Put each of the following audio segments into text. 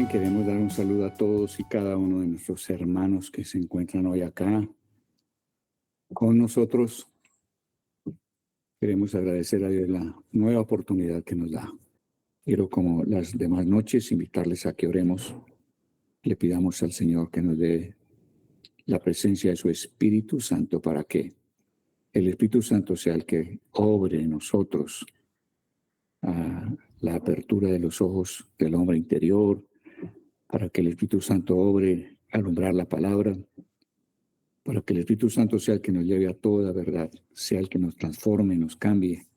queremos dar un saludo a todos y cada uno de nuestros hermanos que se encuentran hoy acá con nosotros. Queremos agradecer a Dios la nueva oportunidad que nos da. Quiero, como las demás noches, invitarles a que oremos, le pidamos al Señor que nos dé la presencia de su Espíritu Santo para que el Espíritu Santo sea el que obre en nosotros la apertura de los ojos del hombre interior, para que el Espíritu Santo obre alumbrar la palabra, para que el Espíritu Santo sea el que nos lleve a toda verdad, sea el que nos transforme, nos cambie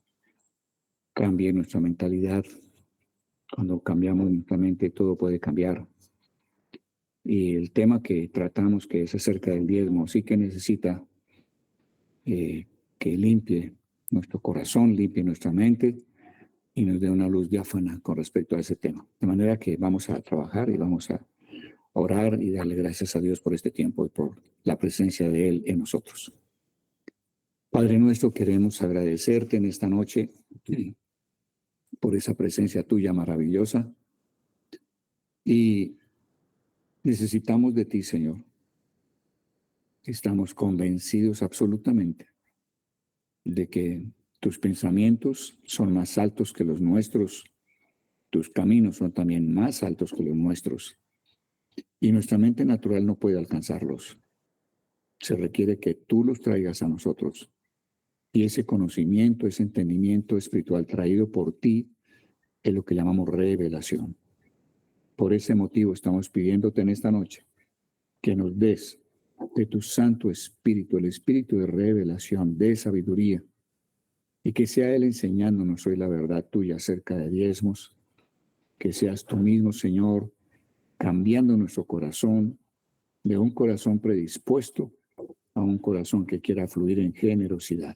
nuestra mentalidad. Cuando cambiamos nuestra mente, todo puede cambiar. Y el tema que tratamos, que es acerca del diezmo, sí que necesita que limpie nuestro corazón, limpie nuestra mente y nos dé una luz diáfana con respecto a ese tema. De manera que vamos a trabajar y vamos a orar y darle gracias a Dios por este tiempo y por la presencia de Él en nosotros. Padre nuestro, queremos agradecerte en esta noche por esa presencia tuya maravillosa y necesitamos de ti, Señor. Estamos convencidos absolutamente de que tus pensamientos son más altos que los nuestros, tus caminos son también más altos que los nuestros y nuestra mente natural no puede alcanzarlos. Se requiere que tú los traigas a nosotros. Y ese conocimiento, ese entendimiento espiritual traído por ti es lo que llamamos revelación. Por ese motivo estamos pidiéndote en esta noche que nos des de tu Santo Espíritu, el Espíritu de revelación, de sabiduría, y que sea Él enseñándonos hoy la verdad tuya acerca de diezmos, que seas tú mismo, Señor, cambiando nuestro corazón de un corazón predispuesto a un corazón que quiera fluir en generosidad.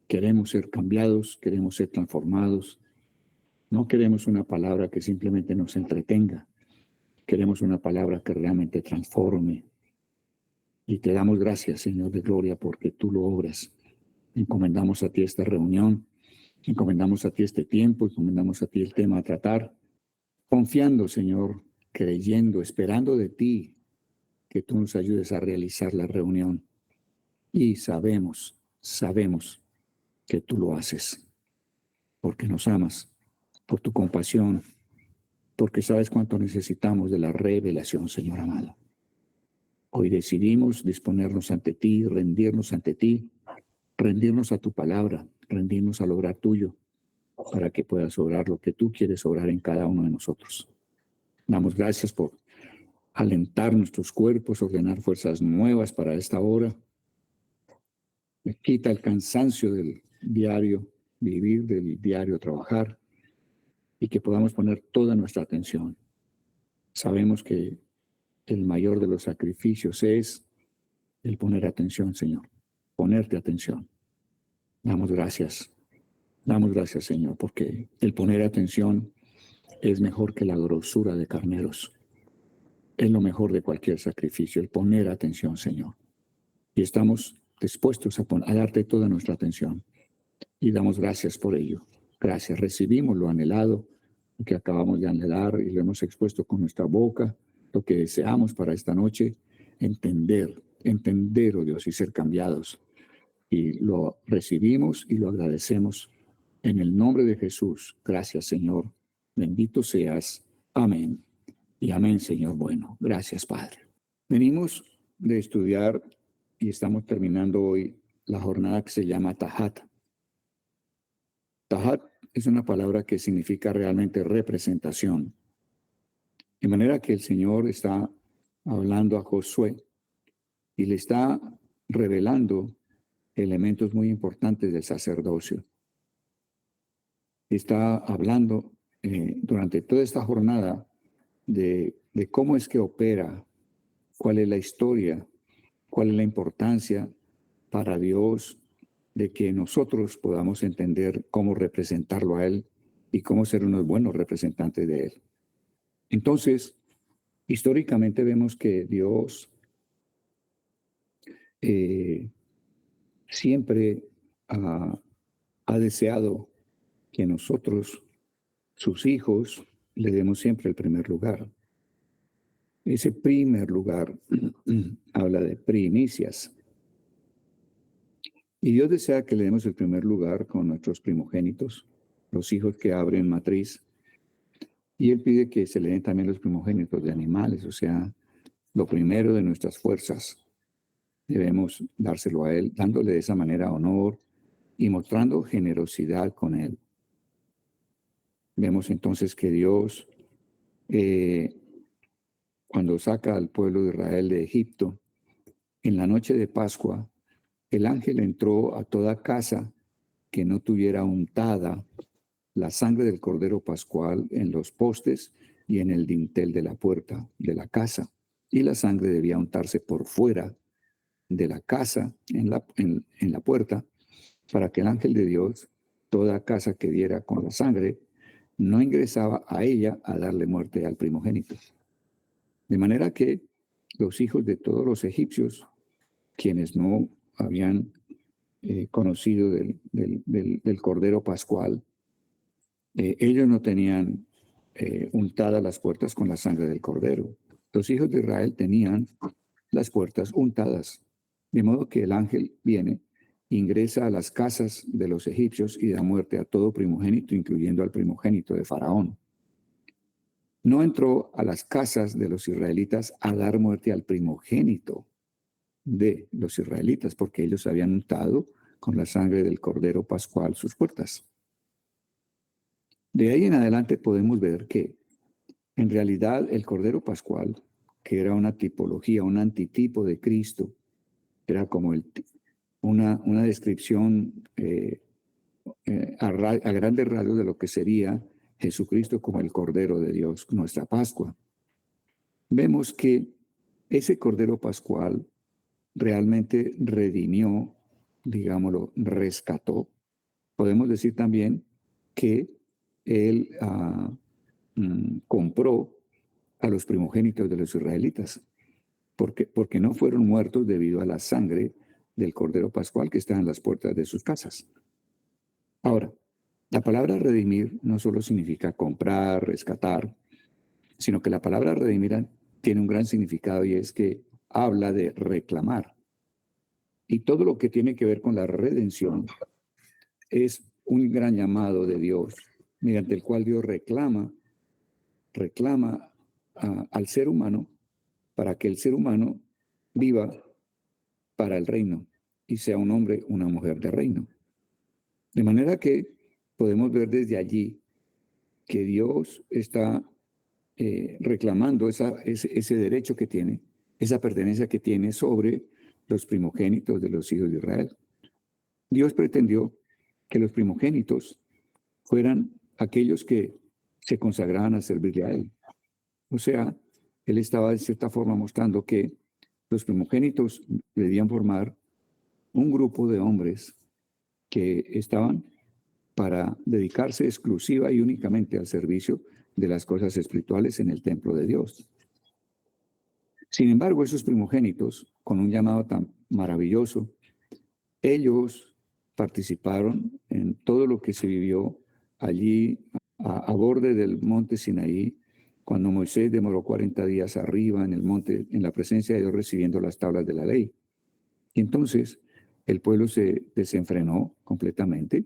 Queremos ser cambiados, queremos ser transformados. No queremos una palabra que simplemente nos entretenga. Queremos una palabra que realmente transforme. Y te damos gracias, Señor de gloria, porque tú lo obras. Encomendamos a ti esta reunión, encomendamos a ti este tiempo, encomendamos a ti el tema a tratar, confiando, Señor, creyendo, esperando de ti que tú nos ayudes a realizar la reunión. Y sabemos que tú lo haces, porque nos amas, por tu compasión, porque sabes cuánto necesitamos de la revelación, Señor amado. Hoy decidimos disponernos ante ti, rendirnos ante ti, rendirnos a tu palabra, rendirnos al obrar tuyo, para que puedas obrar lo que tú quieres obrar en cada uno de nosotros. Damos gracias por alentar nuestros cuerpos, ordenar fuerzas nuevas para esta hora. Quita el cansancio del diario vivir, del diario trabajar, y que podamos poner toda nuestra atención. Sabemos que el mayor de los sacrificios es el poner atención, Señor, ponerte atención. Damos gracias, Señor, porque el poner atención es mejor que la grosura de carneros. Es lo mejor de cualquier sacrificio, el poner atención, Señor. Y estamos dispuestos a darte toda nuestra atención. Y damos gracias por ello. Gracias, recibimos lo anhelado, lo que acabamos de anhelar y lo hemos expuesto con nuestra boca, lo que deseamos para esta noche, entender, oh Dios, y ser cambiados. Y lo recibimos y lo agradecemos en el nombre de Jesús. Gracias, Señor. Bendito seas. Amén. Y amén, Señor bueno. Gracias, Padre. Venimos de estudiar y estamos terminando hoy la jornada que se llama Tahat. Tahat es una palabra que significa realmente representación. De manera que el Señor está hablando a Josué y le está revelando elementos muy importantes del sacerdocio. Está hablando durante toda esta jornada de cómo es que opera, cuál es la historia, cuál es la importancia para Dios de que nosotros podamos entender cómo representarlo a Él y cómo ser unos buenos representantes de Él. Entonces, históricamente vemos que Dios siempre ha deseado que nosotros, sus hijos, le demos siempre el primer lugar. Ese primer lugar habla de primicias. Y Dios desea que le demos el primer lugar con nuestros primogénitos, los hijos que abren matriz. Y Él pide que se le den también los primogénitos de animales, o sea, lo primero de nuestras fuerzas. Debemos dárselo a Él, dándole de esa manera honor y mostrando generosidad con Él. Vemos entonces que Dios, cuando saca al pueblo de Israel de Egipto, en la noche de Pascua, el ángel entró a toda casa que no tuviera untada la sangre del cordero pascual en los postes y en el dintel de la puerta de la casa. Y la sangre debía untarse por fuera de la casa, en la puerta, para que el ángel de Dios, toda casa que diera con la sangre, no ingresaba a ella a darle muerte al primogénito. De manera que los hijos de todos los egipcios, quienes no habían conocido del cordero pascual, ellos no tenían untadas las puertas con la sangre del cordero. Los hijos de Israel tenían las puertas untadas, de modo que el ángel viene, ingresa a las casas de los egipcios y da muerte a todo primogénito, incluyendo al primogénito de Faraón. No entró a las casas de los israelitas a dar muerte al primogénito de los israelitas, porque ellos habían untado con la sangre del cordero pascual sus puertas. De ahí en adelante podemos ver que en realidad el cordero pascual, que era una tipología, un antitipo de Cristo, era como una descripción a grandes rasgos de lo que sería Jesucristo como el Cordero de Dios, nuestra Pascua. Vemos que ese Cordero Pascual realmente redimió, digámoslo, rescató. Podemos decir también que Él compró a los primogénitos de los israelitas, porque no fueron muertos debido a la sangre del Cordero Pascual que está en las puertas de sus casas. Ahora, la palabra redimir no solo significa comprar, rescatar, sino que la palabra redimir tiene un gran significado y es que habla de reclamar. Y todo lo que tiene que ver con la redención es un gran llamado de Dios, mediante el cual Dios reclama al ser humano para que el ser humano viva para el reino y sea un hombre, una mujer de reino. De manera que podemos ver desde allí que Dios está reclamando ese derecho que tiene, esa pertenencia que tiene sobre los primogénitos de los hijos de Israel. Dios pretendió que los primogénitos fueran aquellos que se consagraban a servirle a Él. O sea, Él estaba de cierta forma mostrando que los primogénitos debían formar un grupo de hombres que estaban para dedicarse exclusiva y únicamente al servicio de las cosas espirituales en el templo de Dios. Sin embargo, esos primogénitos, con un llamado tan maravilloso, ellos participaron en todo lo que se vivió allí a borde del monte Sinaí, cuando Moisés demoró 40 días arriba en el monte, en la presencia de Dios, recibiendo las tablas de la ley. Y entonces el pueblo se desenfrenó completamente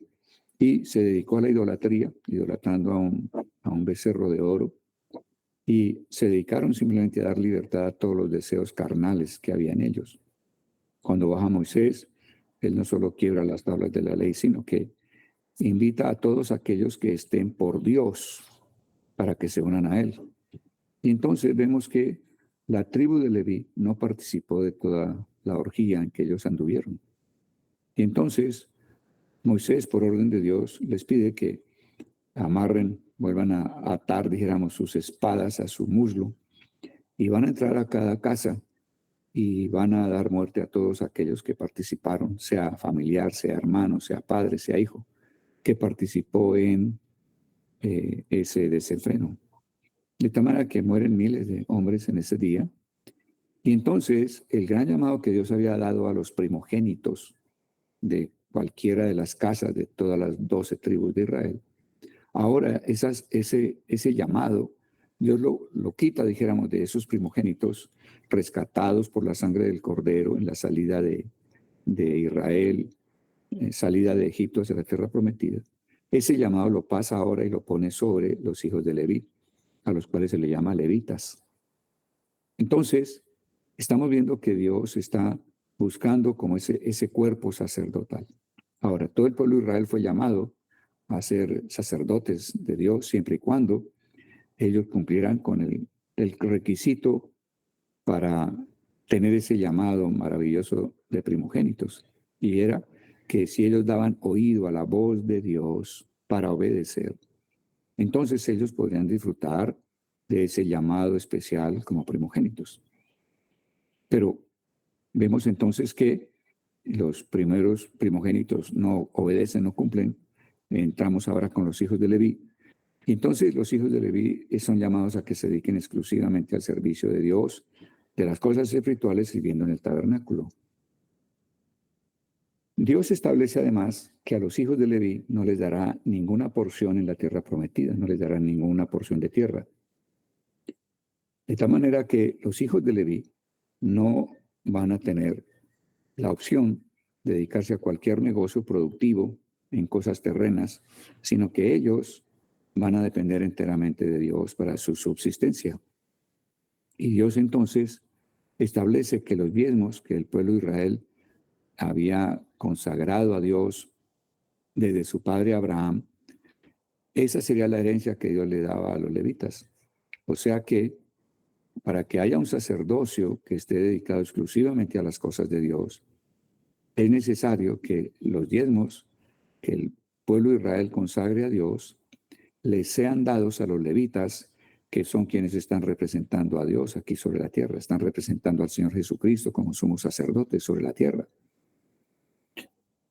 y se dedicó a la idolatría, idolatrando a un becerro de oro, y se dedicaron simplemente a dar libertad a todos los deseos carnales que había en ellos. Cuando baja Moisés, él no solo quiebra las tablas de la ley, sino que invita a todos aquellos que estén por Dios para que se unan a él. Y entonces vemos que la tribu de Leví no participó de toda la orgía en que ellos anduvieron. Y entonces Moisés, por orden de Dios, les pide que amarren, vuelvan a atar, dijéramos, sus espadas a su muslo y van a entrar a cada casa y van a dar muerte a todos aquellos que participaron, sea familiar, sea hermano, sea padre, sea hijo, que participó en ese desenfreno. De tal manera que mueren miles de hombres en ese día. Y entonces el gran llamado que Dios había dado a los primogénitos de cualquiera de las casas de todas las 12 tribus de Israel, Ahora, ese llamado, Dios lo quita, dijéramos, de esos primogénitos rescatados por la sangre del Cordero en la salida de Israel, salida de Egipto hacia la tierra prometida. Ese llamado lo pasa ahora y lo pone sobre los hijos de Leví, a los cuales se le llama levitas. Entonces, estamos viendo que Dios está buscando como ese cuerpo sacerdotal. Ahora, todo el pueblo de Israel fue llamado a ser sacerdotes de Dios siempre y cuando ellos cumplieran con el requisito para tener ese llamado maravilloso de primogénitos. Y era que si ellos daban oído a la voz de Dios para obedecer, entonces ellos podrían disfrutar de ese llamado especial como primogénitos. Pero vemos entonces que los primeros primogénitos no obedecen, no cumplen. Entramos ahora con los hijos de Leví. Y entonces los hijos de Leví son llamados a que se dediquen exclusivamente al servicio de Dios, de las cosas espirituales, sirviendo en el tabernáculo. Dios establece además que a los hijos de Leví no les dará ninguna porción en la tierra prometida, no les dará ninguna porción de tierra. De tal manera que los hijos de Leví no van a tener la opción de dedicarse a cualquier negocio productivo en cosas terrenas, sino que ellos van a depender enteramente de Dios para su subsistencia. Y Dios entonces establece que los diezmos que el pueblo de Israel había consagrado a Dios desde su padre Abraham, esa sería la herencia que Dios le daba a los levitas. O sea que para que haya un sacerdocio que esté dedicado exclusivamente a las cosas de Dios, es necesario que los diezmos que el pueblo de Israel consagre a Dios les sean dados a los levitas, que son quienes están representando a Dios aquí sobre la tierra, están representando al Señor Jesucristo como sumo sacerdote sobre la tierra.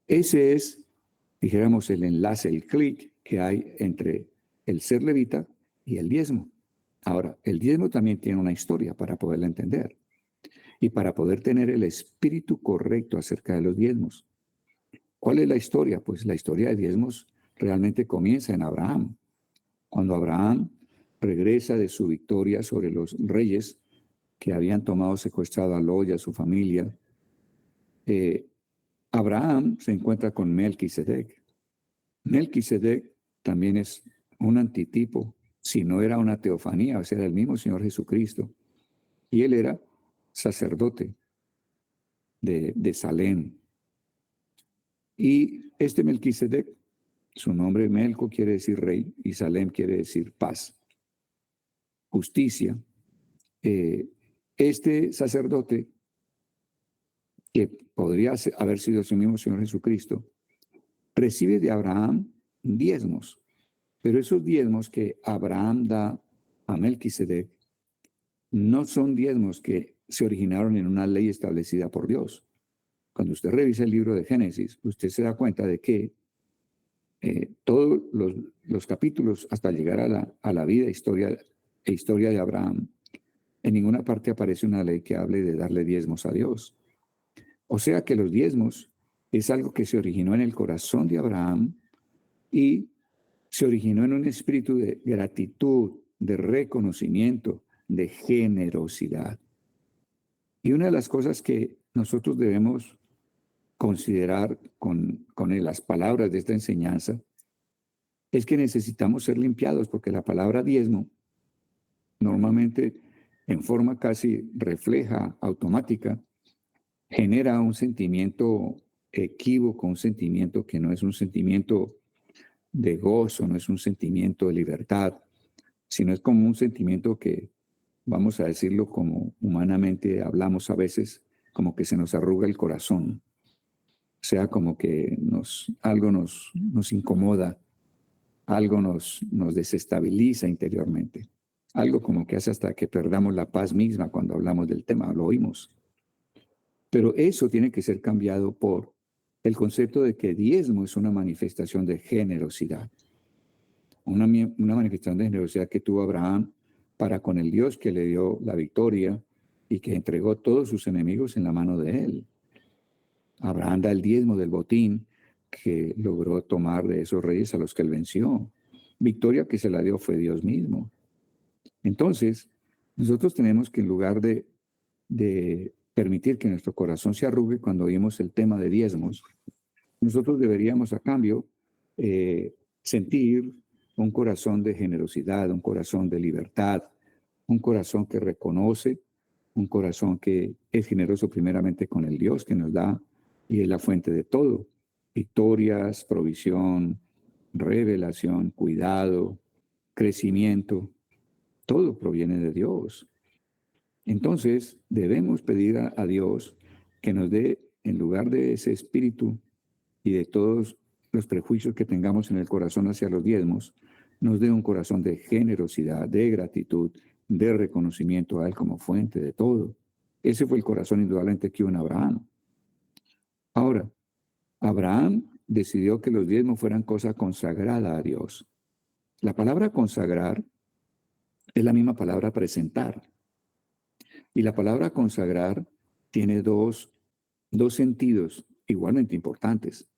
Ese es, dijéramos, el enlace, el clic que hay entre el ser levita y el diezmo. Ahora, el diezmo también tiene una historia para poderla entender y para poder tener el espíritu correcto acerca de los diezmos. ¿Cuál es la historia? Pues la historia de diezmos realmente comienza en Abraham. Cuando Abraham regresa de su victoria sobre los reyes que habían tomado secuestrado a Lot y a su familia, Abraham se encuentra con Melquisedec. Melquisedec también es un antitipo, si no era una teofanía, o sea, era el mismo Señor Jesucristo. Y él era sacerdote de Salem. Y este Melquisedec, su nombre Melco quiere decir rey y Salem quiere decir paz, justicia. Este sacerdote, que podría haber sido el mismo Señor Jesucristo, recibe de Abraham diezmos, pero esos diezmos que Abraham da a Melquisedec no son diezmos que se originaron en una ley establecida por Dios. Cuando usted revisa el libro de Génesis, usted se da cuenta de que todos los capítulos hasta llegar a la vida e historia de Abraham, en ninguna parte aparece una ley que hable de darle diezmos a Dios. O sea que los diezmos es algo que se originó en el corazón de Abraham y se originó en un espíritu de gratitud, de reconocimiento, de generosidad. Y una de las cosas que nosotros debemos considerar con las palabras de esta enseñanza es que necesitamos ser limpiados, porque la palabra diezmo normalmente en forma casi refleja, automática, genera un sentimiento equívoco, un sentimiento que no es un sentimiento de gozo, no es un sentimiento de libertad, sino es como un sentimiento que, vamos a decirlo como humanamente hablamos a veces, como que se nos arruga el corazón. O sea, como que algo nos incomoda, algo nos desestabiliza interiormente. Algo como que hace hasta que perdamos la paz misma cuando hablamos del tema, lo oímos. Pero eso tiene que ser cambiado por el concepto de que diezmo es una manifestación de generosidad. Una manifestación de generosidad que tuvo Abraham para con el Dios que le dio la victoria y que entregó todos sus enemigos en la mano de él. Abraham da el diezmo del botín que logró tomar de esos reyes a los que él venció. victoria que se la dio fue Dios mismo. Entonces, nosotros tenemos que en lugar de permitir que nuestro corazón se arrugue cuando oímos el tema de diezmos, nosotros deberíamos a cambio sentir un corazón de generosidad, un corazón de libertad, un corazón que reconoce, un corazón que es generoso primeramente con el Dios que nos da y es la fuente de todo. Victorias, provisión, revelación, cuidado, crecimiento, todo proviene de Dios. Entonces, debemos pedir a Dios que nos dé, en lugar de ese espíritu y de todos los prejuicios que tengamos en el corazón hacia los diezmos, nos dé un corazón de generosidad, de gratitud, de reconocimiento a Él como fuente de todo. Ese fue el corazón indudablemente que hubo en Abraham. Ahora, Abraham decidió que los diezmos fueran cosa consagrada a Dios. La palabra consagrar es la misma palabra presentar. Y la palabra consagrar tiene dos sentidos igualmente importantes.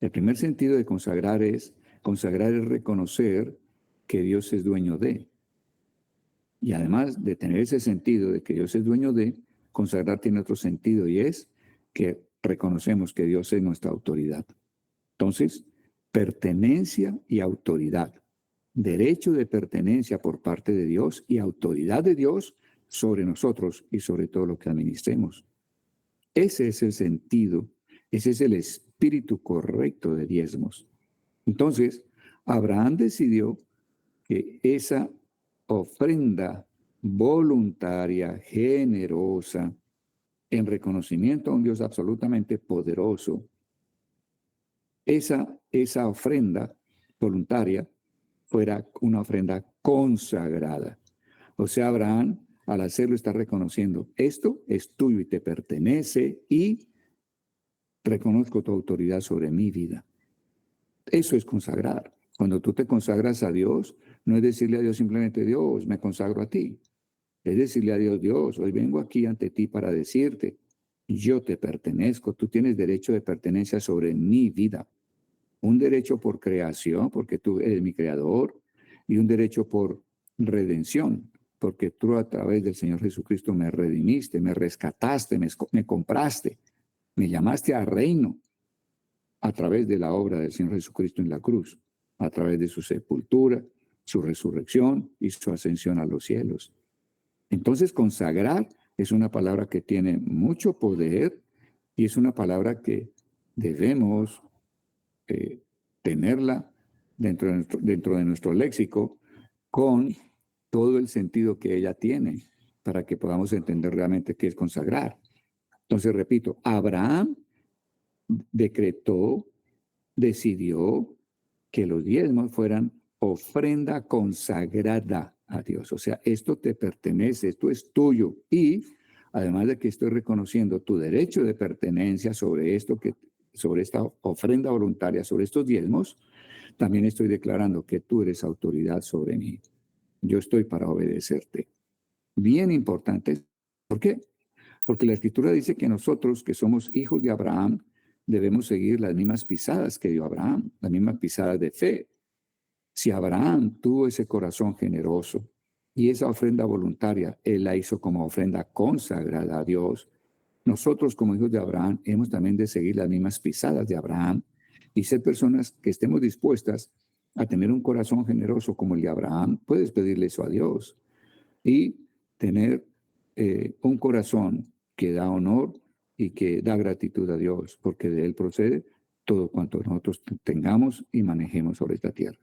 El primer sentido de consagrar es reconocer que Dios es dueño de. Y además de tener ese sentido de que Dios es dueño de, consagrar tiene otro sentido y es que reconocemos que Dios es nuestra autoridad. Entonces, pertenencia y autoridad. Derecho de pertenencia por parte de Dios y autoridad de Dios sobre nosotros y sobre todo lo que administremos. Ese es el sentido, ese es el espíritu correcto de diezmos. Entonces, Abraham decidió que esa ofrenda voluntaria, generosa, en reconocimiento a un Dios absolutamente poderoso, esa ofrenda voluntaria fuera una ofrenda consagrada. O sea, Abraham, al hacerlo, está reconociendo, esto es tuyo y te pertenece y reconozco tu autoridad sobre mi vida. Eso es consagrar. Cuando tú te consagras a Dios, no es decirle a Dios simplemente, Dios, me consagro a ti. Es decirle a Dios, Dios, hoy vengo aquí ante ti para decirte, yo te pertenezco, tú tienes derecho de pertenencia sobre mi vida. Un derecho por creación, porque tú eres mi creador, y un derecho por redención, porque tú a través del Señor Jesucristo me redimiste, me rescataste, me compraste, me llamaste a reino a través de la obra del Señor Jesucristo en la cruz, a través de su sepultura, su resurrección y su ascensión a los cielos. Entonces, consagrar es una palabra que tiene mucho poder y es una palabra que debemos tenerla dentro de nuestro léxico con todo el sentido que ella tiene para que podamos entender realmente qué es consagrar. Entonces, repito, Abraham decidió que los diezmos fueran ofrenda consagrada a Dios. O sea, esto te pertenece, esto es tuyo. Y además de que estoy reconociendo tu derecho de pertenencia sobre esta ofrenda voluntaria, sobre estos diezmos, también estoy declarando que tú eres autoridad sobre mí. Yo estoy para obedecerte. Bien importante. ¿Por qué? Porque la Escritura dice que nosotros, que somos hijos de Abraham, debemos seguir las mismas pisadas que dio Abraham, las mismas pisadas de fe. Si Abraham tuvo ese corazón generoso y esa ofrenda voluntaria, él la hizo como ofrenda consagrada a Dios, nosotros como hijos de Abraham hemos también de seguir las mismas pisadas de Abraham y ser personas que estemos dispuestas a tener un corazón generoso como el de Abraham. Puedes pedirle eso a Dios y tener un corazón que da honor y que da gratitud a Dios, porque de Él procede todo cuanto nosotros tengamos y manejemos sobre esta tierra.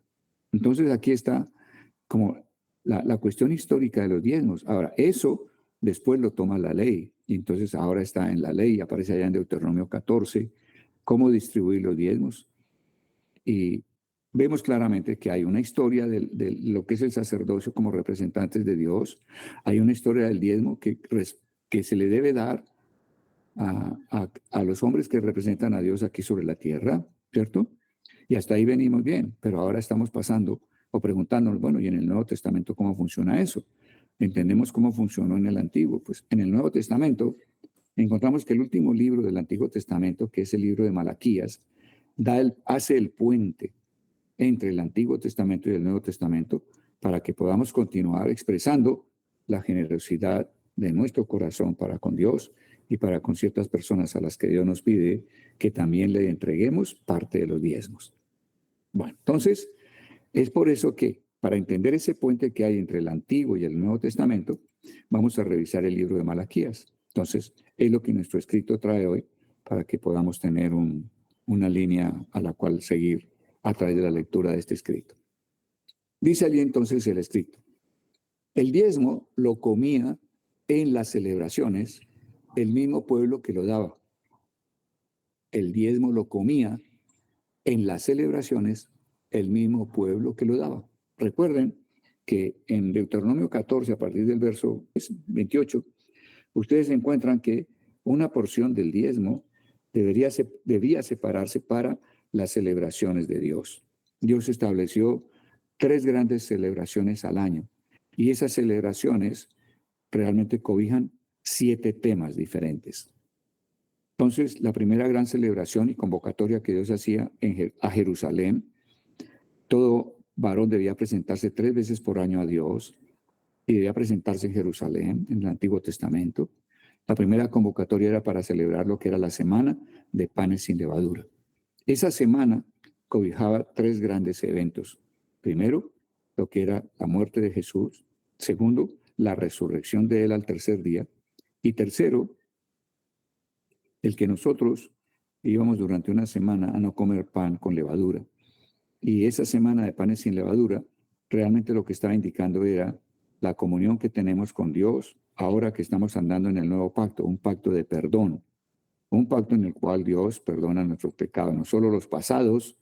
Entonces aquí está como la cuestión histórica de los diezmos. Ahora, eso después lo toma la ley, y entonces ahora está en la ley, aparece allá en Deuteronomio 14, cómo distribuir los diezmos. Y vemos claramente que hay una historia de lo que es el sacerdocio como representantes de Dios. Hay una historia del diezmo que se le debe dar a los hombres que representan a Dios aquí sobre la tierra, ¿cierto? Y hasta ahí venimos bien, pero ahora estamos pasando o preguntándonos, bueno, ¿y en el Nuevo Testamento cómo funciona eso? Entendemos cómo funcionó en el Antiguo. Pues en el Nuevo Testamento encontramos que el último libro del Antiguo Testamento, que es el libro de Malaquías, hace el puente entre el Antiguo Testamento y el Nuevo Testamento para que podamos continuar expresando la generosidad de nuestro corazón para con Dios y para con ciertas personas a las que Dios nos pide que también le entreguemos parte de los diezmos. Bueno, entonces, es por eso que para entender ese puente que hay entre el Antiguo y el Nuevo Testamento, vamos a revisar el libro de Malaquías. Entonces, es lo que nuestro escrito trae hoy para que podamos tener una línea a la cual seguir a través de la lectura de este escrito. Dice allí entonces el escrito: el diezmo lo comía en las celebraciones el mismo pueblo que lo daba. El diezmo lo comía en las celebraciones el mismo pueblo que lo daba. Recuerden que en Deuteronomio 14, a partir del verso 28, ustedes encuentran que una porción del diezmo debía separarse para las celebraciones de Dios. Dios estableció 3 grandes celebraciones al año y esas celebraciones realmente cobijan 7 temas diferentes. Entonces, la primera gran celebración y convocatoria que Dios hacía a Jerusalén, todo varón debía presentarse 3 veces por año a Dios y debía presentarse en Jerusalén, en el Antiguo Testamento. La primera convocatoria era para celebrar lo que era la semana de panes sin levadura. Esa semana cobijaba 3 grandes eventos. Primero, lo que era la muerte de Jesús. Segundo, la resurrección de él al tercer día. Y tercero, el que nosotros íbamos durante una semana a no comer pan con levadura. Y esa semana de panes sin levadura, realmente lo que estaba indicando era la comunión que tenemos con Dios ahora que estamos andando en el nuevo pacto, un pacto de perdón, un pacto en el cual Dios perdona nuestros pecados, no solo los pasados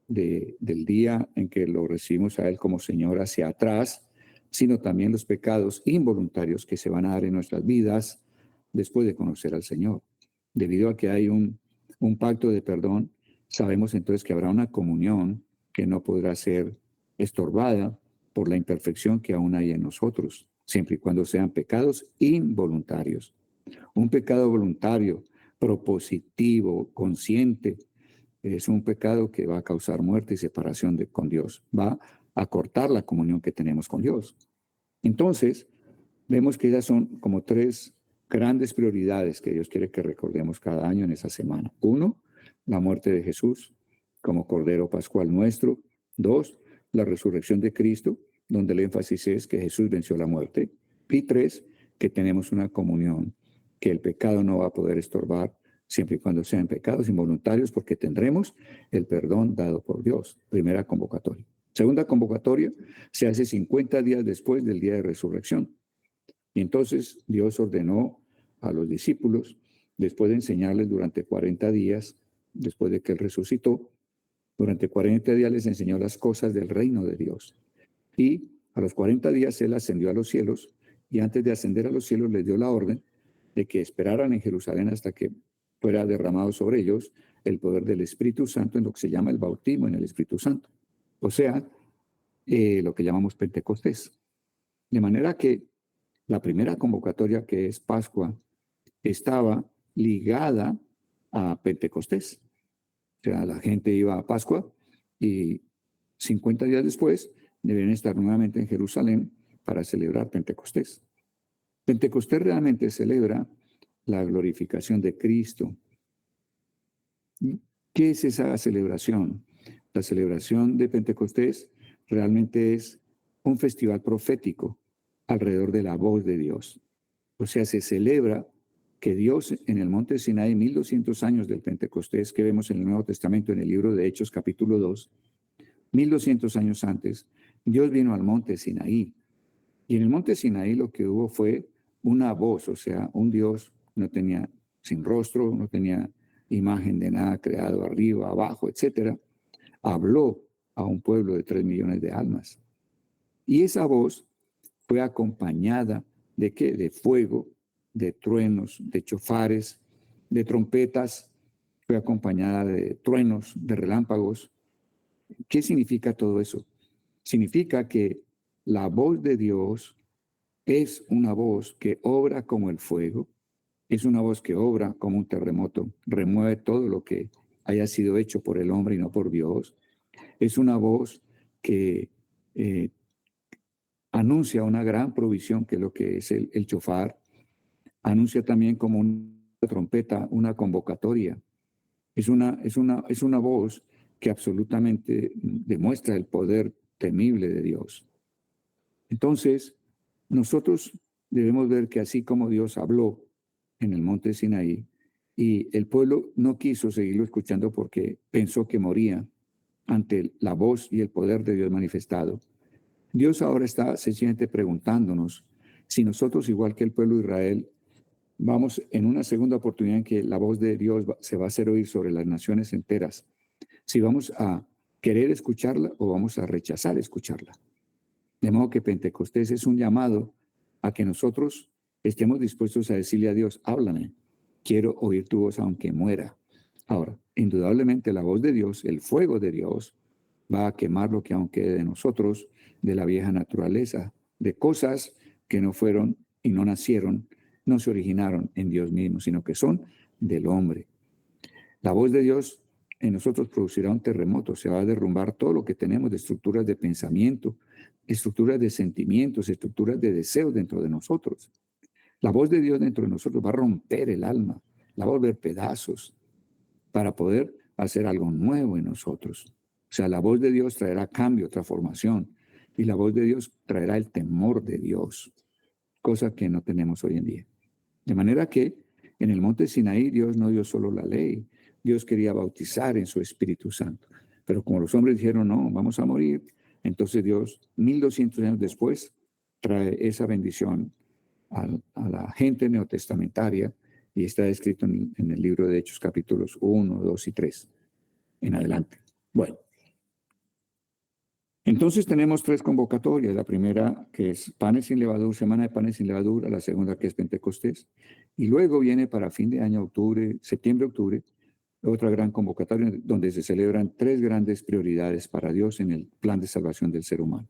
del día en que lo recibimos a Él como Señor hacia atrás, sino también los pecados involuntarios que se van a dar en nuestras vidas después de conocer al Señor. Debido a que hay un pacto de perdón, sabemos entonces que habrá una comunión que no podrá ser estorbada por la imperfección que aún hay en nosotros, siempre y cuando sean pecados involuntarios. Un pecado voluntario, propositivo, consciente, es un pecado que va a causar muerte y separación con Dios, va a cortar la comunión que tenemos con Dios. Entonces, vemos que ellas son como 3 grandes prioridades que Dios quiere que recordemos cada año en esa semana. 1, la muerte de Jesús como Cordero Pascual nuestro. 2, la resurrección de Cristo, donde el énfasis es que Jesús venció la muerte. Y 3, que tenemos una comunión que el pecado no va a poder estorbar siempre y cuando sean pecados involuntarios, porque tendremos el perdón dado por Dios. Primera convocatoria. Segunda convocatoria se hace 50 días después del día de resurrección. Y entonces Dios ordenó a los discípulos, después de enseñarles durante 40 días, después de que Él resucitó, durante 40 días les enseñó las cosas del reino de Dios. Y a los 40 días Él ascendió a los cielos, y antes de ascender a los cielos les dio la orden de que esperaran en Jerusalén hasta que fuera derramado sobre ellos el poder del Espíritu Santo en lo que se llama el bautismo en el Espíritu Santo. O sea, lo que llamamos Pentecostés. De manera que la primera convocatoria, que es Pascua, estaba ligada a Pentecostés. O sea, la gente iba a Pascua y 50 días después debían estar nuevamente en Jerusalén para celebrar Pentecostés. Pentecostés realmente celebra la glorificación de Cristo. ¿Qué es esa celebración? La celebración de Pentecostés realmente es un festival profético alrededor de la voz de Dios. O sea, se celebra que Dios en el monte Sinaí, 1200 años del Pentecostés que vemos en el Nuevo Testamento, en el libro de Hechos capítulo 2, 1200 años antes, Dios vino al monte Sinaí. Y en el monte Sinaí lo que hubo fue una voz, o sea, un Dios no tenía sin rostro, no tenía imagen de nada creado arriba, abajo, etcétera. Habló a un pueblo de 3 millones de almas. Y esa voz fue acompañada de ¿qué? De fuego, de truenos, de chofares, de trompetas, fue acompañada de truenos, de relámpagos. ¿Qué significa todo eso? Significa que la voz de Dios es una voz que obra como el fuego, es una voz que obra como un terremoto, remueve todo lo que haya sido hecho por el hombre y no por Dios. Es una voz que anuncia una gran provisión, que es lo que es el shofar. Anuncia también como una trompeta, una convocatoria. Es una voz que absolutamente demuestra el poder temible de Dios. Entonces, nosotros debemos ver que así como Dios habló en el monte Sinaí, y el pueblo no quiso seguirlo escuchando porque pensó que moría ante la voz y el poder de Dios manifestado, Dios ahora está sencillamente preguntándonos si nosotros, igual que el pueblo de Israel, vamos en una segunda oportunidad en que la voz de Dios se va a hacer oír sobre las naciones enteras, si vamos a querer escucharla o vamos a rechazar escucharla. De modo que Pentecostés es un llamado a que nosotros estemos dispuestos a decirle a Dios, háblame, quiero oír tu voz aunque muera. Ahora, indudablemente la voz de Dios, el fuego de Dios, va a quemar lo que aún quede de nosotros, de la vieja naturaleza, de cosas que no fueron y no nacieron, no se originaron en Dios mismo, sino que son del hombre. La voz de Dios en nosotros producirá un terremoto, se va a derrumbar todo lo que tenemos de estructuras de pensamiento, estructuras de sentimientos, estructuras de deseos dentro de nosotros. La voz de Dios dentro de nosotros va a romper el alma, la va a volver pedazos para poder hacer algo nuevo en nosotros. O sea, la voz de Dios traerá cambio, transformación, y la voz de Dios traerá el temor de Dios, cosa que no tenemos hoy en día. De manera que en el monte Sinaí Dios no dio solo la ley, Dios quería bautizar en su Espíritu Santo. Pero como los hombres dijeron, no, vamos a morir, entonces Dios, 1200 años después, trae esa bendición a la gente neotestamentaria y está escrito en el libro de Hechos capítulos 1, 2 y 3 en adelante. Bueno, entonces tenemos tres convocatorias. La primera que es panes sin levadura, semana de panes sin levadura, la segunda que es Pentecostés, y luego viene para fin de año, octubre, septiembre, octubre, otra gran convocatoria donde se celebran tres grandes prioridades para Dios en el plan de salvación del ser humano.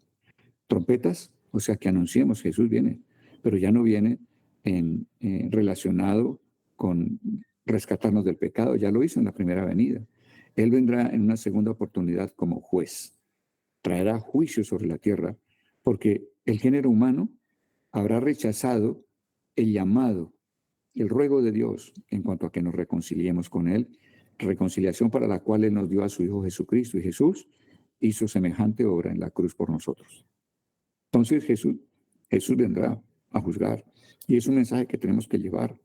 Trompetas, o sea que anunciemos Jesús viene, pero ya no viene relacionado con rescatarnos del pecado, ya lo hizo en la primera venida. Él vendrá en una segunda oportunidad como juez, traerá juicio sobre la tierra, porque el género humano habrá rechazado el llamado, el ruego de Dios en cuanto a que nos reconciliemos con Él, reconciliación para la cual Él nos dio a su Hijo Jesucristo, y Jesús hizo semejante obra en la cruz por nosotros. Entonces Jesús vendrá a juzgar, y es un mensaje que tenemos que llevar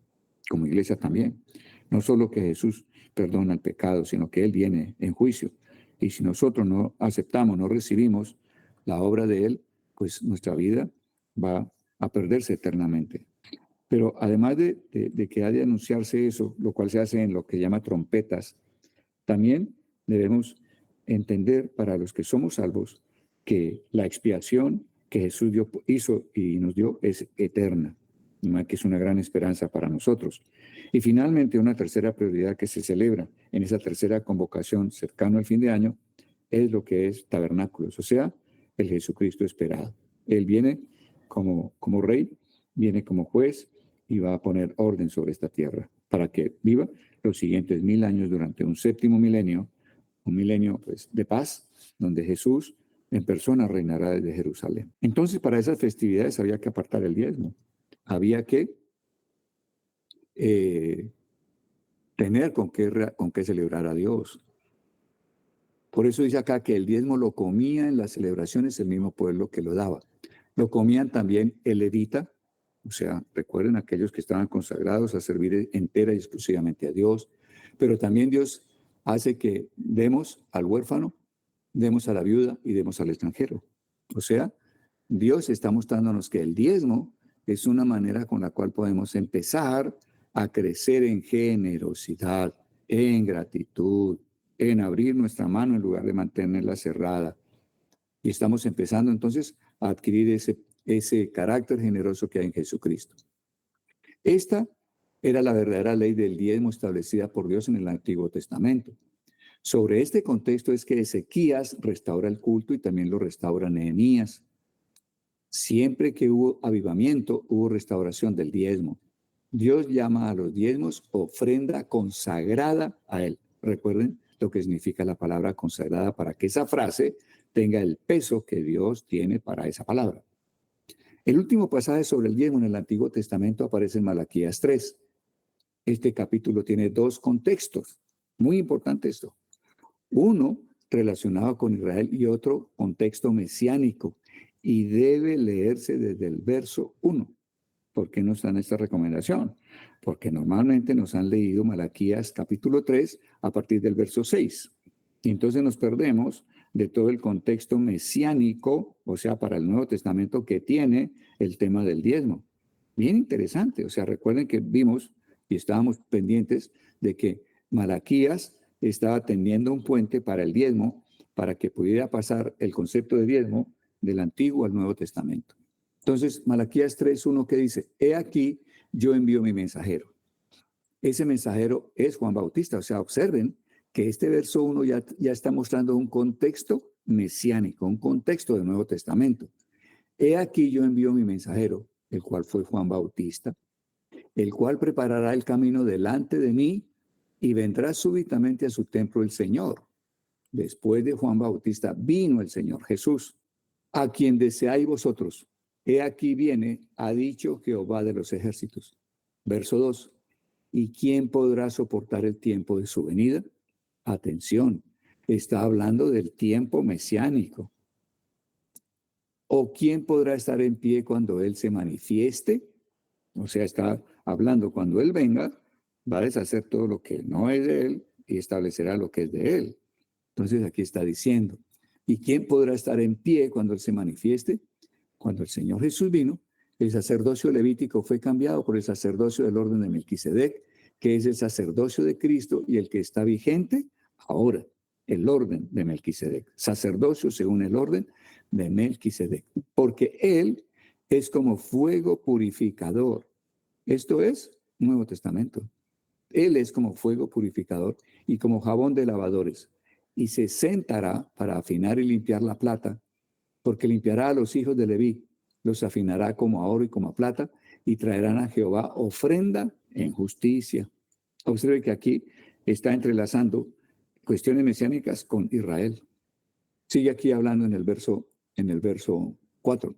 como iglesia también. No solo que Jesús perdona el pecado, sino que Él viene en juicio. Y si nosotros no aceptamos, no recibimos la obra de Él, pues nuestra vida va a perderse eternamente. Pero además de que ha de anunciarse eso, lo cual se hace en lo que llama trompetas, también debemos entender para los que somos salvos que la expiación que Jesús hizo y nos dio es eterna, que es una gran esperanza para nosotros. Y finalmente, una tercera prioridad que se celebra en esa tercera convocación cercano al fin de año es lo que es tabernáculos, o sea, el Jesucristo esperado. Él viene como rey, viene como juez y va a poner orden sobre esta tierra para que viva los siguientes 1000 años durante un séptimo milenio, un milenio pues, de paz, donde Jesús en persona reinará desde Jerusalén. Entonces, para esas festividades había que apartar el diezmo. Había que tener con qué celebrar a Dios. Por eso dice acá que el diezmo lo comía en las celebraciones el mismo pueblo que lo daba. Lo comían también el levita, o sea, recuerden aquellos que estaban consagrados a servir entera y exclusivamente a Dios, pero también Dios hace que demos al huérfano, demos a la viuda y demos al extranjero. O sea, Dios está mostrándonos que el diezmo es una manera con la cual podemos empezar a crecer en generosidad, en gratitud, en abrir nuestra mano en lugar de mantenerla cerrada. Y estamos empezando entonces a adquirir ese carácter generoso que hay en Jesucristo. Esta era la verdadera ley del diezmo establecida por Dios en el Antiguo Testamento. Sobre este contexto es que Ezequías restaura el culto y también lo restaura Nehemías. Siempre que hubo avivamiento, hubo restauración del diezmo. Dios llama a los diezmos ofrenda consagrada a Él. Recuerden Testamento, que significa la palabra consagrada, para que esa frase tenga el peso que Dios tiene para esa palabra. El último pasaje sobre el diezmo en el Antiguo Testamento aparece en Malaquías 3. Este capítulo tiene dos contextos. Muy importante esto. Uno relacionado con Israel y otro contexto mesiánico. Y debe leerse desde el verso 1. ¿Por qué nos dan esta recomendación? Porque normalmente nos han leído Malaquías capítulo 3 a partir del verso 6. Y entonces nos perdemos de todo el contexto mesiánico, o sea, para el Nuevo Testamento que tiene el tema del diezmo. Bien interesante, o sea, recuerden que vimos y estábamos pendientes de que Malaquías estaba tendiendo un puente para el diezmo, para que pudiera pasar el concepto de diezmo del Antiguo al Nuevo Testamento. Entonces, Malaquías 3:1 que dice, he aquí, yo envío mi mensajero. Ese mensajero es Juan Bautista, o sea, observen que este verso 1 ya está mostrando un contexto mesiánico, un contexto del Nuevo Testamento. He aquí yo envío mi mensajero, el cual fue Juan Bautista, el cual preparará el camino delante de mí y vendrá súbitamente a su templo el Señor. Después de Juan Bautista vino el Señor Jesús, a quien deseáis vosotros. He aquí viene, ha dicho Jehová de los ejércitos. Verso 2. ¿Y quién podrá soportar el tiempo de su venida? Atención, está hablando del tiempo mesiánico. ¿O quién podrá estar en pie cuando Él se manifieste? O sea, está hablando cuando Él venga, va a deshacer todo lo que no es de Él y establecerá lo que es de Él. Entonces aquí está diciendo, ¿y quién podrá estar en pie cuando Él se manifieste? Cuando el Señor Jesús vino, el sacerdocio levítico fue cambiado por el sacerdocio del orden de Melquisedec, que es el sacerdocio de Cristo y el que está vigente ahora, el orden de Melquisedec. Sacerdocio según el orden de Melquisedec. Porque Él es como fuego purificador. Esto es Nuevo Testamento. Él es como fuego purificador y como jabón de lavadores. Y se sentará para afinar y limpiar la plata, porque limpiará a los hijos de Leví, los afinará como a oro y como a plata, y traerán a Jehová ofrenda en justicia. Observe que aquí está entrelazando cuestiones mesiánicas con Israel. Sigue aquí hablando en el verso 4.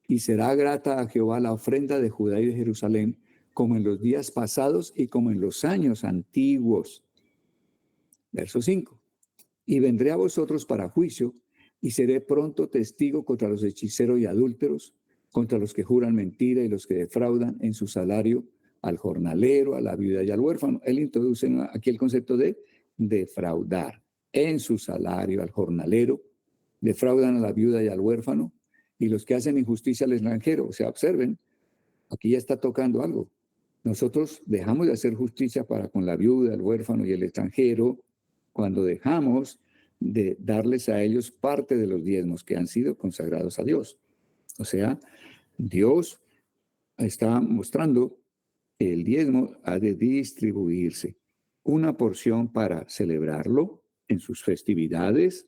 Y será grata a Jehová la ofrenda de Judá y de Jerusalén, como en los días pasados y como en los años antiguos. Verso 5. Y vendré a vosotros para juicio, y seré pronto testigo contra los hechiceros y adúlteros, contra los que juran mentira y los que defraudan en su salario al jornalero, a la viuda y al huérfano. Él introduce aquí el concepto de defraudar en su salario al jornalero, defraudan a la viuda y al huérfano, y los que hacen injusticia al extranjero. O sea, observen, aquí ya está tocando algo. Nosotros dejamos de hacer justicia para con la viuda, el huérfano y el extranjero cuando dejamos de darles a ellos parte de los diezmos que han sido consagrados a Dios. O sea, Dios está mostrando que el diezmo ha de distribuirse. Una porción para celebrarlo en sus festividades,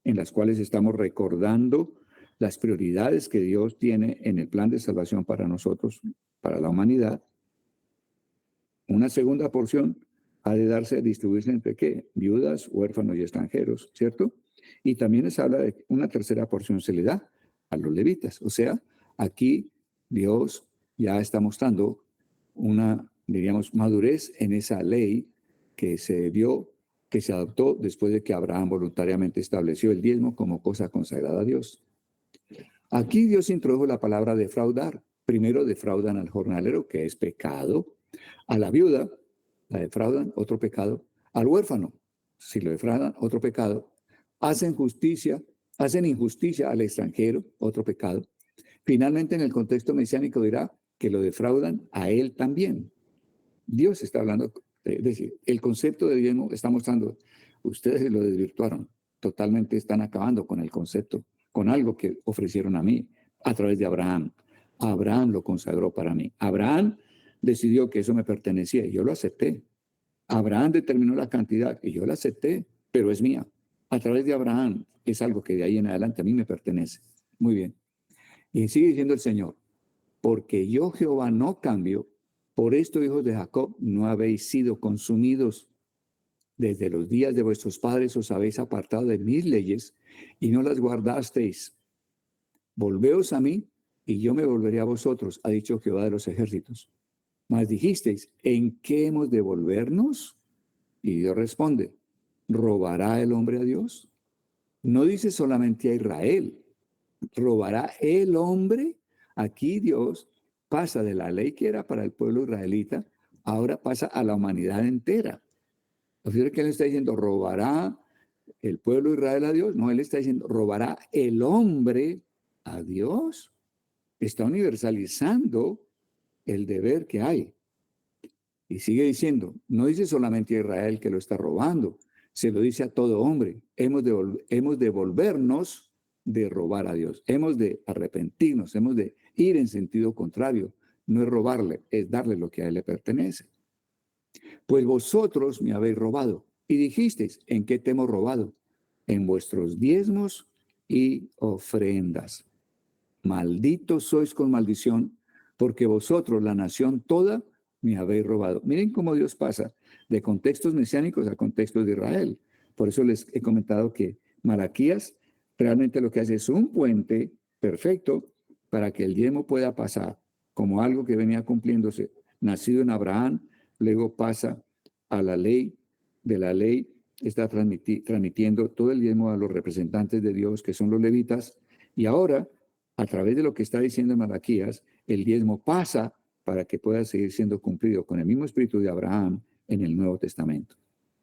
en las cuales estamos recordando las prioridades que Dios tiene en el plan de salvación para nosotros, para la humanidad. Una segunda porción ha de darse, distribuirse entre qué? Viudas, huérfanos y extranjeros, ¿cierto? Y también se habla de una tercera porción se le da a los levitas. O sea, aquí Dios ya está mostrando una, diríamos, madurez en esa ley que se dio, que se adoptó después de que Abraham voluntariamente estableció el diezmo como cosa consagrada a Dios. Aquí Dios introdujo la palabra defraudar. Primero defraudan al jornalero, que es pecado, a la viuda, la defraudan, otro pecado, al huérfano, si lo defraudan, otro pecado, hacen injusticia al extranjero, otro pecado. Finalmente, en el contexto mesiánico dirá que lo defraudan a él también. Dios está hablando, es decir, el concepto de diezmo está mostrando, ustedes lo desvirtuaron, totalmente están acabando con el concepto, con algo que ofrecieron a mí a través de Abraham. Abraham lo consagró para mí. Abraham decidió que eso me pertenecía y yo lo acepté. Abraham determinó la cantidad y yo la acepté, pero es mía. A través de Abraham es algo que de ahí en adelante a mí me pertenece. Muy bien. Y sigue diciendo el Señor, porque yo Jehová no cambio, por esto, hijos de Jacob, no habéis sido consumidos. Desde los días de vuestros padres os habéis apartado de mis leyes y no las guardasteis. Volveos a mí y yo me volveré a vosotros, ha dicho Jehová de los ejércitos. Mas dijisteis, ¿en qué hemos de volvernos? Y Dios responde, ¿robará el hombre a Dios? No dice solamente a Israel, ¿robará el hombre? Aquí Dios pasa de la ley que era para el pueblo israelita, ahora pasa a la humanidad entera. O sea, que él está diciendo, ¿robará el pueblo de Israel a Dios? No, él está diciendo, ¿robará el hombre a Dios? Está universalizando el deber que hay. Y sigue diciendo, no dice solamente a Israel que lo está robando, se lo dice a todo hombre. Hemos de volvernos de robar a Dios. Hemos de arrepentirnos, hemos de ir en sentido contrario. No es robarle, es darle lo que a él le pertenece. Pues vosotros me habéis robado. Y dijisteis, ¿en qué te hemos robado? En vuestros diezmos y ofrendas. Malditos sois con maldición, porque vosotros, la nación toda, me habéis robado. Miren cómo Dios pasa de contextos mesiánicos a contextos de Israel. Por eso les he comentado que Malaquías realmente lo que hace es un puente perfecto para que el diezmo pueda pasar como algo que venía cumpliéndose, nacido en Abraham, luego pasa a la ley, de la ley está transmitiendo todo el diezmo a los representantes de Dios, que son los levitas, y ahora, a través de lo que está diciendo Malaquías, el diezmo pasa para que pueda seguir siendo cumplido con el mismo espíritu de Abraham en el Nuevo Testamento.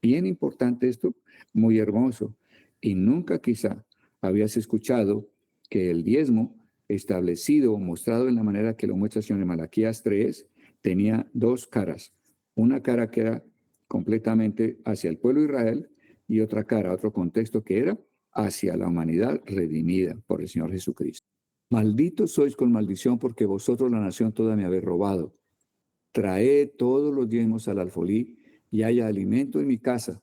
Bien importante esto, muy hermoso. Y nunca quizá habías escuchado que el diezmo establecido o mostrado en la manera que lo muestra el Señor en Malaquías 3 tenía dos caras. Una cara que era completamente hacia el pueblo de Israel y otra cara, otro contexto que era hacia la humanidad redimida por el Señor Jesucristo. Malditos sois con maldición porque vosotros la nación toda me habéis robado. Traed todos los diezmos al alfolí y haya alimento en mi casa.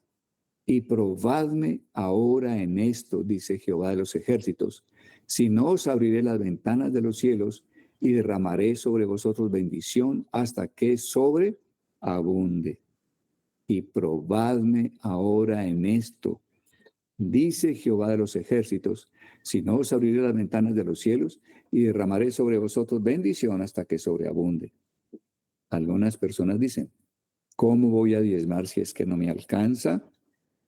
Y probadme ahora en esto, dice Jehová de los ejércitos, si no os abriré las ventanas de los cielos y derramaré sobre vosotros bendición hasta que sobreabunde. Y probadme ahora en esto, dice Jehová de los ejércitos, si no os abriré las ventanas de los cielos y derramaré sobre vosotros bendición hasta que sobreabunde. Algunas personas dicen, ¿cómo voy a diezmar si es que no me alcanza?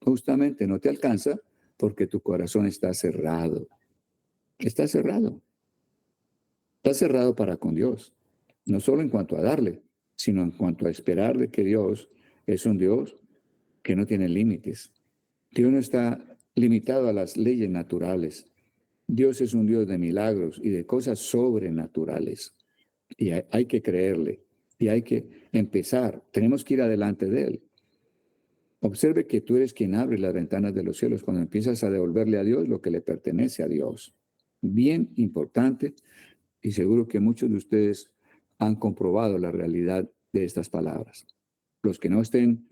Justamente no te alcanza porque tu corazón está cerrado. Está cerrado. Está cerrado para con Dios. No solo en cuanto a darle, sino en cuanto a esperar de que Dios es un Dios que no tiene límites. Dios no está limitado a las leyes naturales. Dios es un Dios de milagros y de cosas sobrenaturales. Y hay que creerle. Y hay que empezar. Tenemos que ir adelante de Él. Observe que tú eres quien abre las ventanas de los cielos cuando empiezas a devolverle a Dios lo que le pertenece a Dios. Bien importante, y seguro que muchos de ustedes han comprobado la realidad de estas palabras. Los que no estén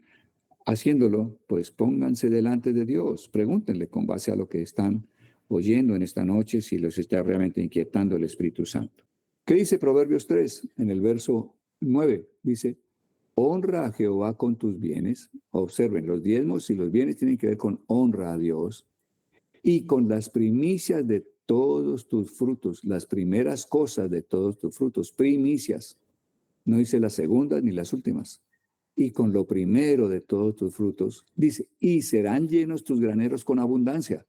haciéndolo, pues pónganse delante de Dios, pregúntenle con base a lo que están oyendo en esta noche si los está realmente inquietando el Espíritu Santo. ¿Qué dice Proverbios 3 en el verso 9? Dice, honra a Jehová con tus bienes. Observen, los diezmos y los bienes tienen que ver con honra a Dios y con las primicias de todos tus frutos, las primeras cosas de todos tus frutos, primicias. No dice las segundas ni las últimas. Y con lo primero de todos tus frutos, dice, y serán llenos tus graneros con abundancia,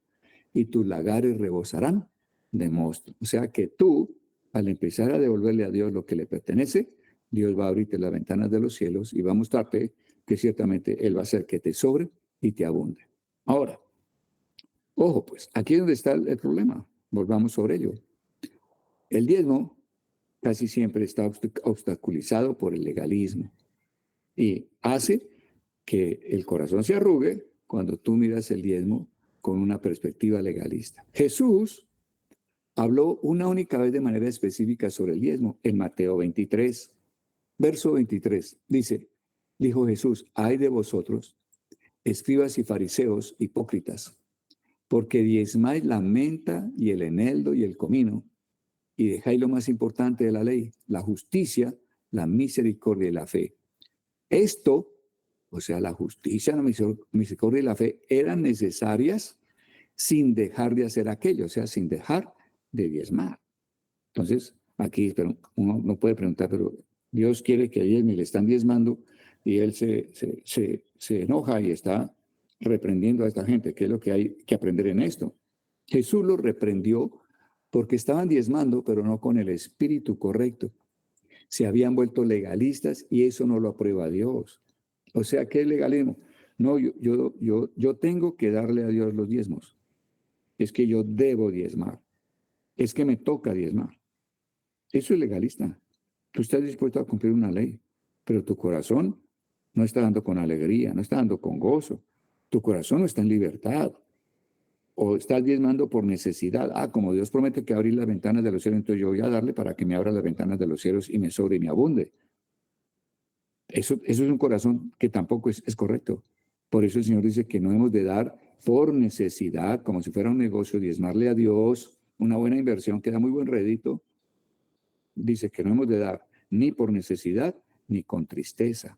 y tus lagares rebosarán de mosto. O sea que tú, al empezar a devolverle a Dios lo que le pertenece, Dios va a abrirte las ventanas de los cielos y va a mostrarte que ciertamente Él va a hacer que te sobre y te abunde. Ahora, ojo, pues, aquí es donde está el problema. Volvamos sobre ello. El diezmo casi siempre está obstaculizado por el legalismo y hace que el corazón se arrugue cuando tú miras el diezmo con una perspectiva legalista. Jesús habló una única vez de manera específica sobre el diezmo en Mateo 23, verso 23. Dijo Jesús, ay de vosotros, escribas y fariseos hipócritas, porque diezmáis la menta y el eneldo y el comino, y dejáis lo más importante de la ley, la justicia, la misericordia y la fe. Esto O sea, la justicia, la misericordia y la fe eran necesarias sin dejar de hacer aquello, o sea, sin dejar de diezmar. Entonces, aquí pero uno no puede preguntar, pero Dios quiere que a ellos le están diezmando y él se enoja y está reprendiendo a esta gente. ¿Qué es lo que hay que aprender en esto? Jesús los reprendió porque estaban diezmando, pero no con el espíritu correcto. Se habían vuelto legalistas y eso no lo aprueba Dios. O sea, ¿qué es legalismo? No, yo tengo que darle a Dios los diezmos. Es que yo debo diezmar. Es que me toca diezmar. Eso es legalista. Tú estás dispuesto a cumplir una ley, pero tu corazón no está dando con alegría, no está dando con gozo. Tu corazón no está en libertad. O estás diezmando por necesidad. Ah, como Dios promete que abrir las ventanas de los cielos, entonces yo voy a darle para que me abra las ventanas de los cielos y me sobre y me abunde. Eso es un corazón que tampoco es correcto. Por eso el Señor dice que no hemos de dar por necesidad, como si fuera un negocio, diezmarle a Dios, una buena inversión que da muy buen rédito. Dice que no hemos de dar ni por necesidad ni con tristeza.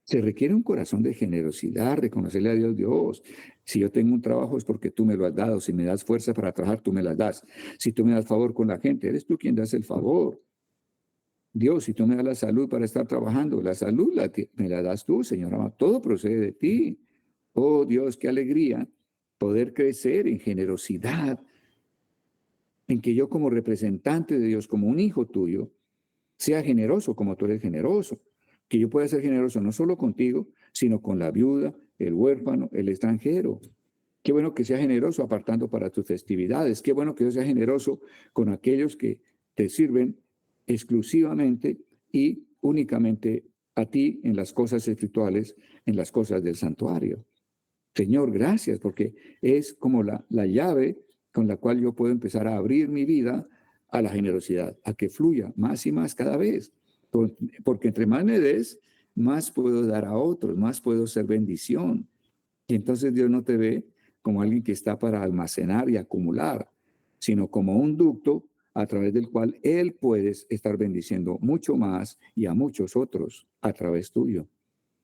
Se requiere un corazón de generosidad, reconocerle a Dios, Dios, si yo tengo un trabajo es porque tú me lo has dado, si me das fuerza para trabajar, tú me las das. Si tú me das favor con la gente, eres tú quien das el favor. Dios, si tú me das la salud para estar trabajando, la salud me la das tú, Señor amado, todo procede de ti. Oh Dios, qué alegría poder crecer en generosidad, en que yo como representante de Dios, como un hijo tuyo, sea generoso como tú eres generoso. Que yo pueda ser generoso no solo contigo, sino con la viuda, el huérfano, el extranjero. Qué bueno que sea generoso apartando para tus festividades. Qué bueno que yo sea generoso con aquellos que te sirven exclusivamente y únicamente a ti en las cosas espirituales, en las cosas del santuario. Señor, gracias, porque es como la llave con la cual yo puedo empezar a abrir mi vida a la generosidad, a que fluya más y más cada vez. Porque entre más me des, más puedo dar a otros, más puedo ser bendición. Y entonces Dios no te ve como alguien que está para almacenar y acumular, sino como un ducto a través del cual Él puede estar bendiciendo mucho más y a muchos otros a través tuyo.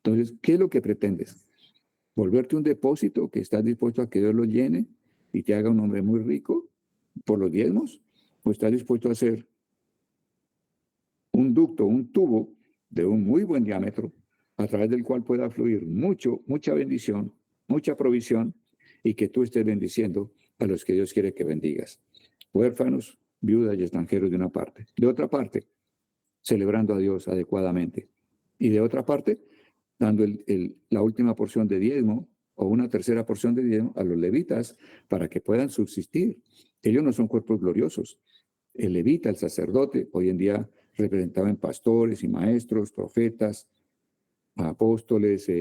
Entonces, ¿qué es lo que pretendes? ¿Volverte un depósito que estás dispuesto a que Dios lo llene y te haga un hombre muy rico por los diezmos? ¿O estás dispuesto a hacer un ducto, un tubo de un muy buen diámetro a través del cual pueda fluir mucha bendición, mucha provisión y que tú estés bendiciendo a los que Dios quiere que bendigas? Huérfanos, viudas y extranjeros de una parte. De otra parte, celebrando a Dios adecuadamente. Y de otra parte, dando la última porción de diezmo o una tercera porción de diezmo a los levitas para que puedan subsistir. Ellos no son cuerpos gloriosos. El levita, el sacerdote, hoy en día representado en pastores y maestros, profetas, apóstoles,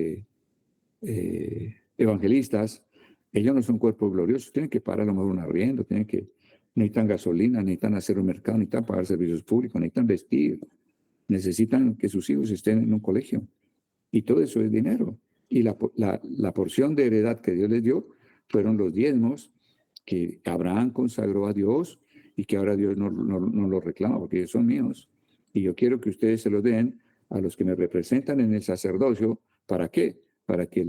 evangelistas, ellos no son cuerpos gloriosos, tienen que pagar a lo mejor un arriendo, necesitan gasolina, necesitan hacer un mercado, necesitan pagar servicios públicos, necesitan vestir, necesitan que sus hijos estén en un colegio. Y todo eso es dinero. Y la porción de heredad que Dios les dio fueron los diezmos que Abraham consagró a Dios y que ahora Dios no los reclama porque ellos son míos. Y yo quiero que ustedes se los den a los que me representan en el sacerdocio. ¿Para qué? Para que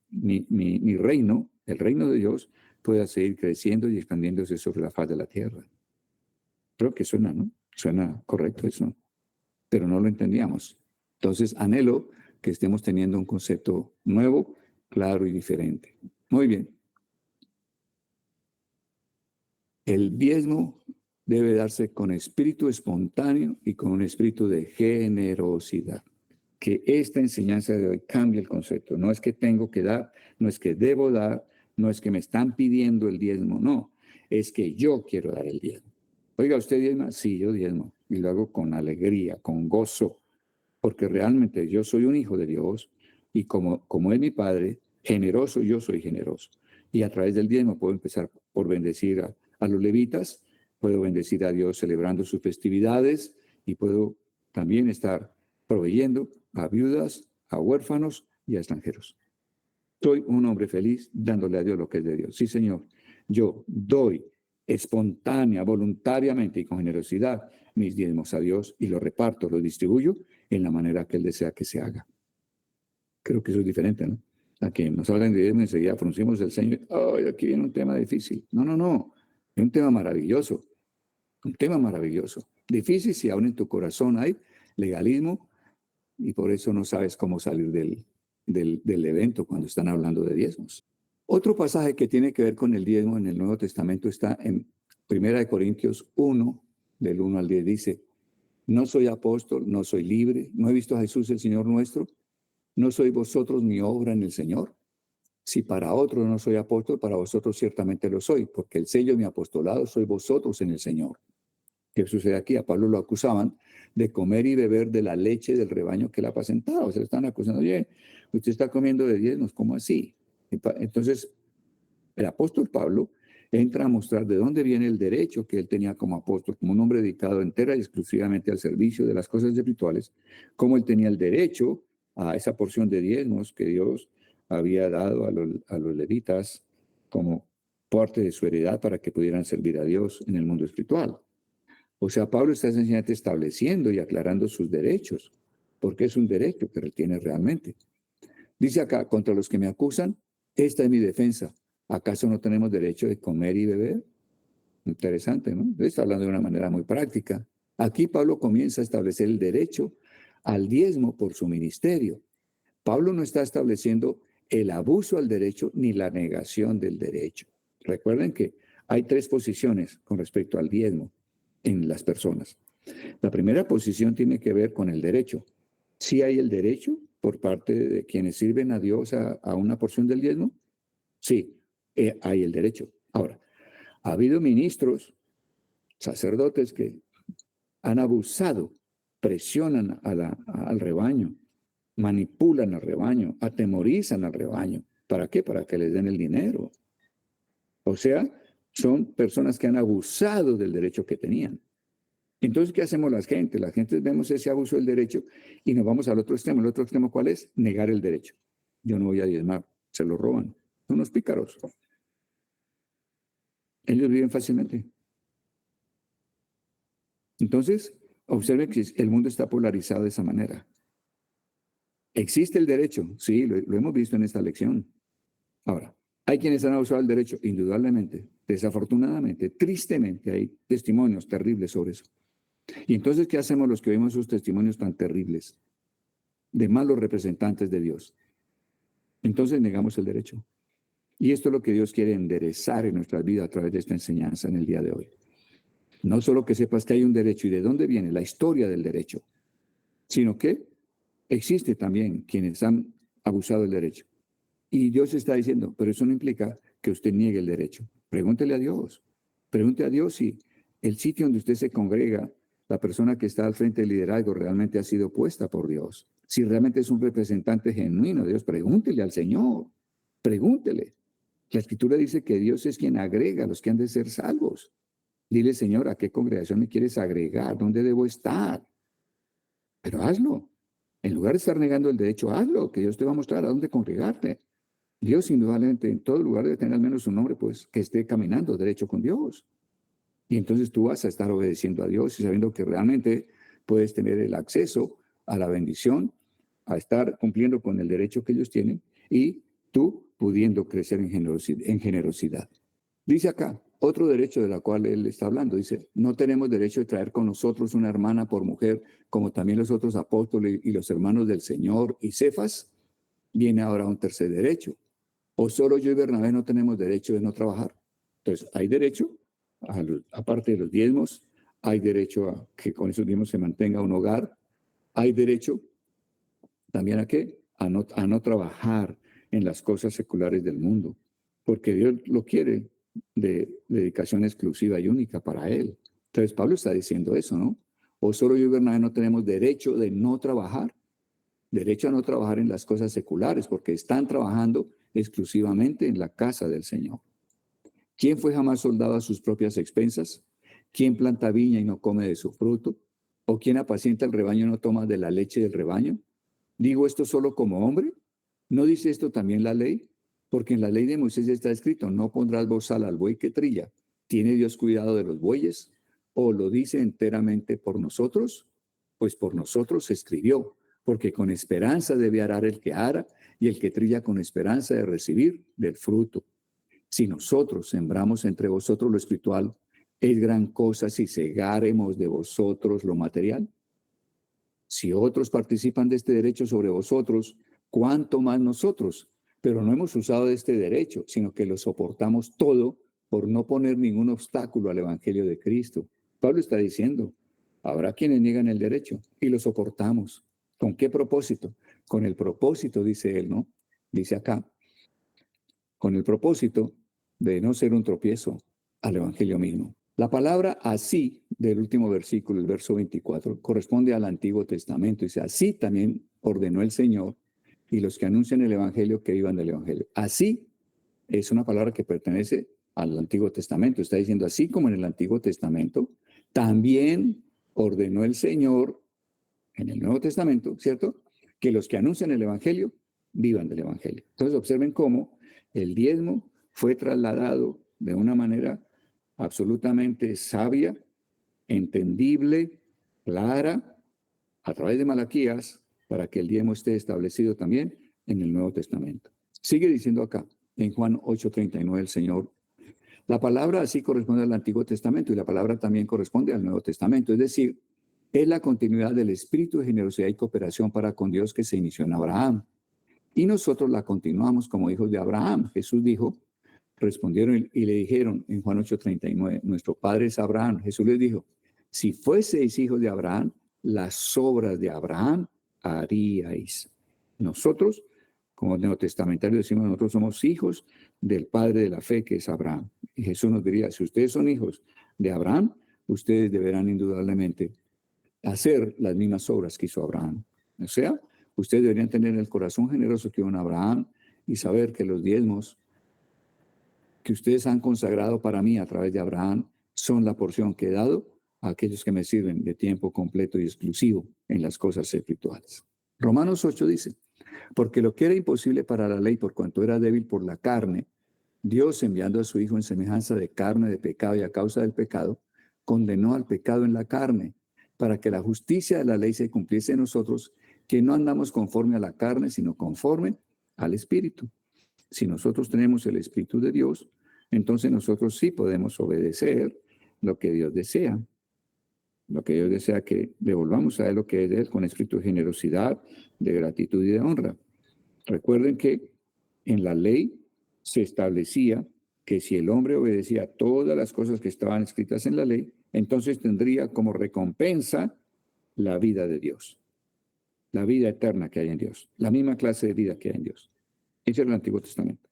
mi reino, el reino de Dios, pueda seguir creciendo y expandiéndose sobre la faz de la tierra. Creo que suena, ¿no? Suena correcto eso, pero no lo entendíamos. Entonces, anhelo que estemos teniendo un concepto nuevo, claro y diferente. Muy bien. El diezmo debe darse con espíritu espontáneo y con un espíritu de generosidad. Que esta enseñanza de hoy cambie el concepto. No es que tengo que dar, no es que debo dar, no es que me están pidiendo el diezmo, no. Es que yo quiero dar el diezmo. Oiga, ¿usted diezma? Sí, yo diezmo. Y lo hago con alegría, con gozo, porque realmente yo soy un hijo de Dios y como es mi Padre, generoso, yo soy generoso. Y a través del diezmo puedo empezar por bendecir a los levitas, puedo bendecir a Dios celebrando sus festividades y puedo también estar proveyendo a viudas, a huérfanos y a extranjeros. Soy un hombre feliz dándole a Dios lo que es de Dios. Sí, Señor, yo doy espontánea, voluntariamente y con generosidad mis diezmos a Dios y los reparto, los distribuyo en la manera que Él desea que se haga. Creo que eso es diferente, ¿no? A que nos hablan de diezmo y enseguida fruncimos el ceño. ¡Ay, aquí viene un tema difícil! No, no, no. Es un tema maravilloso. Un tema maravilloso. Difícil si aún en tu corazón hay legalismo y por eso no sabes cómo salir del evento cuando están hablando de diezmos. Otro pasaje que tiene que ver con el diezmo en el Nuevo Testamento está en 1 Corintios 1, del 1 al 10. Dice, no soy apóstol, no soy libre, no he visto a Jesús el Señor nuestro, no soy vosotros mi obra en el Señor. Si para otros no soy apóstol, para vosotros ciertamente lo soy, porque el sello de mi apostolado soy vosotros en el Señor. ¿Qué sucede aquí? A Pablo lo acusaban de comer y beber de la leche del rebaño que él apacentaba. O sea, le están acusando, oye, usted está comiendo de diezmos, ¿cómo así? Entonces, el apóstol Pablo entra a mostrar de dónde viene el derecho que él tenía como apóstol, como un hombre dedicado entera y exclusivamente al servicio de las cosas espirituales, cómo él tenía el derecho a esa porción de diezmos que Dios había dado a los levitas como parte de su heredad para que pudieran servir a Dios en el mundo espiritual. O sea, Pablo está sencillamente estableciendo y aclarando sus derechos, porque es un derecho que él tiene realmente. Dice acá, contra los que me acusan, esta es mi defensa. ¿Acaso no tenemos derecho de comer y beber? Interesante, ¿no? Está hablando de una manera muy práctica. Aquí Pablo comienza a establecer el derecho al diezmo por su ministerio. Pablo no está estableciendo el abuso al derecho ni la negación del derecho. Recuerden que hay tres posiciones con respecto al diezmo en las personas. La primera posición tiene que ver con el derecho. ¿Sí hay el derecho por parte de quienes sirven a Dios a una porción del diezmo? Sí, hay el derecho. Ahora, ha habido ministros, sacerdotes que han abusado, presionan al rebaño, manipulan al rebaño, atemorizan al rebaño. ¿Para qué? Para que les den el dinero. O sea, son personas que han abusado del derecho que tenían. Entonces, ¿qué hacemos las gentes? Las gentes vemos ese abuso del derecho y nos vamos al otro extremo. ¿El otro extremo cuál es? Negar el derecho. Yo no voy a diezmar, se lo roban. Son unos pícaros. Ellos viven fácilmente. Entonces, observe que el mundo está polarizado de esa manera. ¿Existe el derecho? Sí, lo hemos visto en esta lección. Ahora, ¿hay quienes han abusado del derecho? Indudablemente, desafortunadamente, tristemente, hay testimonios terribles sobre eso. Y entonces, ¿qué hacemos los que vemos esos testimonios tan terribles de malos representantes de Dios? Entonces negamos el derecho. Y esto es lo que Dios quiere enderezar en nuestras vidas a través de esta enseñanza en el día de hoy. No solo que sepas que hay un derecho y de dónde viene la historia del derecho, sino que existe también quienes han abusado del derecho. Y Dios está diciendo, pero eso no implica que usted niegue el derecho. Pregúntele a Dios. Pregunte a Dios si el sitio donde usted se congrega, la persona que está al frente del liderazgo realmente ha sido puesta por Dios. Si realmente es un representante genuino de Dios, pregúntele al Señor. Pregúntele. La Escritura dice que Dios es quien agrega a los que han de ser salvos. Dile, Señor, ¿a qué congregación me quieres agregar? ¿Dónde debo estar? Pero hazlo. En lugar de estar negando el derecho, hazlo, que Dios te va a mostrar a dónde congregarte. Dios, indudablemente, en todo lugar debe tener al menos un hombre, pues, que esté caminando derecho con Dios. Y entonces tú vas a estar obedeciendo a Dios y sabiendo que realmente puedes tener el acceso a la bendición, a estar cumpliendo con el derecho que ellos tienen y tú pudiendo crecer en generosidad. Dice acá, otro derecho de la cual él está hablando, dice, no tenemos derecho de traer con nosotros una hermana por mujer, como también los otros apóstoles y los hermanos del Señor y Cefas. Viene ahora un tercer derecho. O solo yo y Bernabé no tenemos derecho de no trabajar. Entonces, hay derecho, aparte de los diezmos, hay derecho a que con esos diezmos se mantenga un hogar. Hay derecho también a qué? A no trabajar en las cosas seculares del mundo, porque Dios lo quiere de dedicación exclusiva y única para Él. Entonces, Pablo está diciendo eso, ¿no? O solo yo y Bernabé no tenemos derecho de no trabajar, derecho a no trabajar en las cosas seculares, porque están trabajando exclusivamente en la casa del Señor. ¿Quién fue jamás soldado a sus propias expensas? ¿Quién planta viña y no come de su fruto? ¿O quién apacienta el rebaño y no toma de la leche del rebaño? ¿Digo esto solo como hombre? ¿No dice esto también la ley? Porque en la ley de Moisés está escrito, no pondrás bozal al buey que trilla. ¿Tiene Dios cuidado de los bueyes? ¿O lo dice enteramente por nosotros? Pues por nosotros se escribió. porque con esperanza debe arar el que ara, y el que trilla con esperanza de recibir del fruto. Si nosotros sembramos entre vosotros lo espiritual, es gran cosa si segaremos de vosotros lo material. Si otros participan de este derecho sobre vosotros, ¿cuánto más nosotros? Pero no hemos usado de este derecho, sino que lo soportamos todo por no poner ningún obstáculo al evangelio de Cristo. Pablo está diciendo, habrá quienes niegan el derecho y lo soportamos. ¿Con qué propósito? Con el propósito, dice él, ¿no? Dice acá, con el propósito de no ser un tropiezo al evangelio mismo. La palabra así del último versículo, el verso 24, corresponde al Antiguo Testamento. Dice, así también ordenó el Señor y los que anuncian el evangelio que vivan del evangelio. Así es una palabra que pertenece al Antiguo Testamento. Está diciendo, así como en el Antiguo Testamento, también ordenó el Señor en el Nuevo Testamento, ¿cierto? Que los que anuncian el evangelio vivan del evangelio. Entonces observen cómo el diezmo fue trasladado de una manera absolutamente sabia, entendible, clara, a través de Malaquías, para que el diezmo esté establecido también en el Nuevo Testamento. Sigue diciendo acá, en Juan 8:39, el Señor, la palabra así corresponde al Antiguo Testamento y la palabra también corresponde al Nuevo Testamento, es decir, es la continuidad del espíritu de generosidad y cooperación para con Dios que se inició en Abraham. Y nosotros la continuamos como hijos de Abraham. Jesús dijo, respondieron y le dijeron en Juan 8:39, nuestro padre es Abraham. Jesús les dijo, si fueseis hijos de Abraham, las obras de Abraham haríais. Nosotros, como neotestamentarios decimos, nosotros somos hijos del padre de la fe que es Abraham. Y Jesús nos diría, si ustedes son hijos de Abraham, ustedes deberán indudablemente hacer las mismas obras que hizo Abraham. O sea, ustedes deberían tener el corazón generoso que hubo en Abraham y saber que los diezmos que ustedes han consagrado para mí a través de Abraham son la porción que he dado a aquellos que me sirven de tiempo completo y exclusivo en las cosas espirituales. Romanos 8 dice, porque lo que era imposible para la ley por cuanto era débil por la carne, Dios enviando a su Hijo en semejanza de carne de pecado y a causa del pecado, condenó al pecado en la carne, para que la justicia de la ley se cumpliese en nosotros, que no andamos conforme a la carne, sino conforme al Espíritu. Si nosotros tenemos el Espíritu de Dios, entonces nosotros sí podemos obedecer lo que Dios desea. Lo que Dios desea que devolvamos a Él lo que es de Él con espíritu de generosidad, de gratitud y de honra. Recuerden que en la ley se establecía que si el hombre obedecía todas las cosas que estaban escritas en la ley, entonces tendría como recompensa la vida de Dios, la vida eterna que hay en Dios, la misma clase de vida que hay en Dios. Ese es el Antiguo Testamento.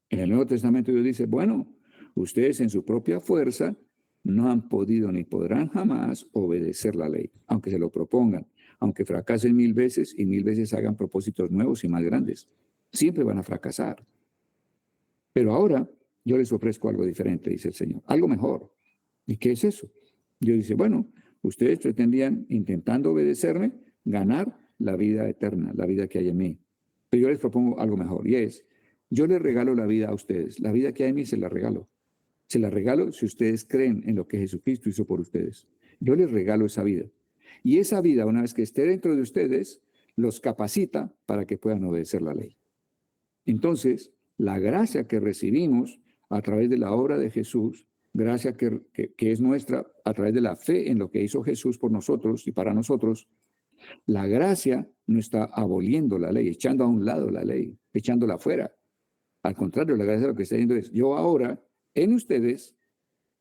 En el Nuevo Testamento Dios dice, bueno, ustedes en su propia fuerza no han podido ni podrán jamás obedecer la ley, aunque se lo propongan, aunque fracasen 1000 veces y 1000 veces hagan propósitos nuevos y más grandes. Siempre van a fracasar. Pero ahora yo les ofrezco algo diferente, dice el Señor, algo mejor. ¿Y qué es eso? Dios dice, bueno, ustedes pretendían, intentando obedecerme, ganar la vida eterna, la vida que hay en mí. Pero yo les propongo algo mejor, y es, yo les regalo la vida a ustedes. La vida que hay en mí se la regalo. Se la regalo si ustedes creen en lo que Jesucristo hizo por ustedes. Yo les regalo esa vida. Y esa vida, una vez que esté dentro de ustedes, los capacita para que puedan obedecer la ley. Entonces, la gracia que recibimos a través de la obra de Jesús, gracia que es nuestra a través de la fe en lo que hizo Jesús por nosotros y para nosotros, la gracia no está aboliendo la ley, echando a un lado la ley, echándola afuera. Al contrario, la gracia lo que está diciendo es, yo ahora, en ustedes,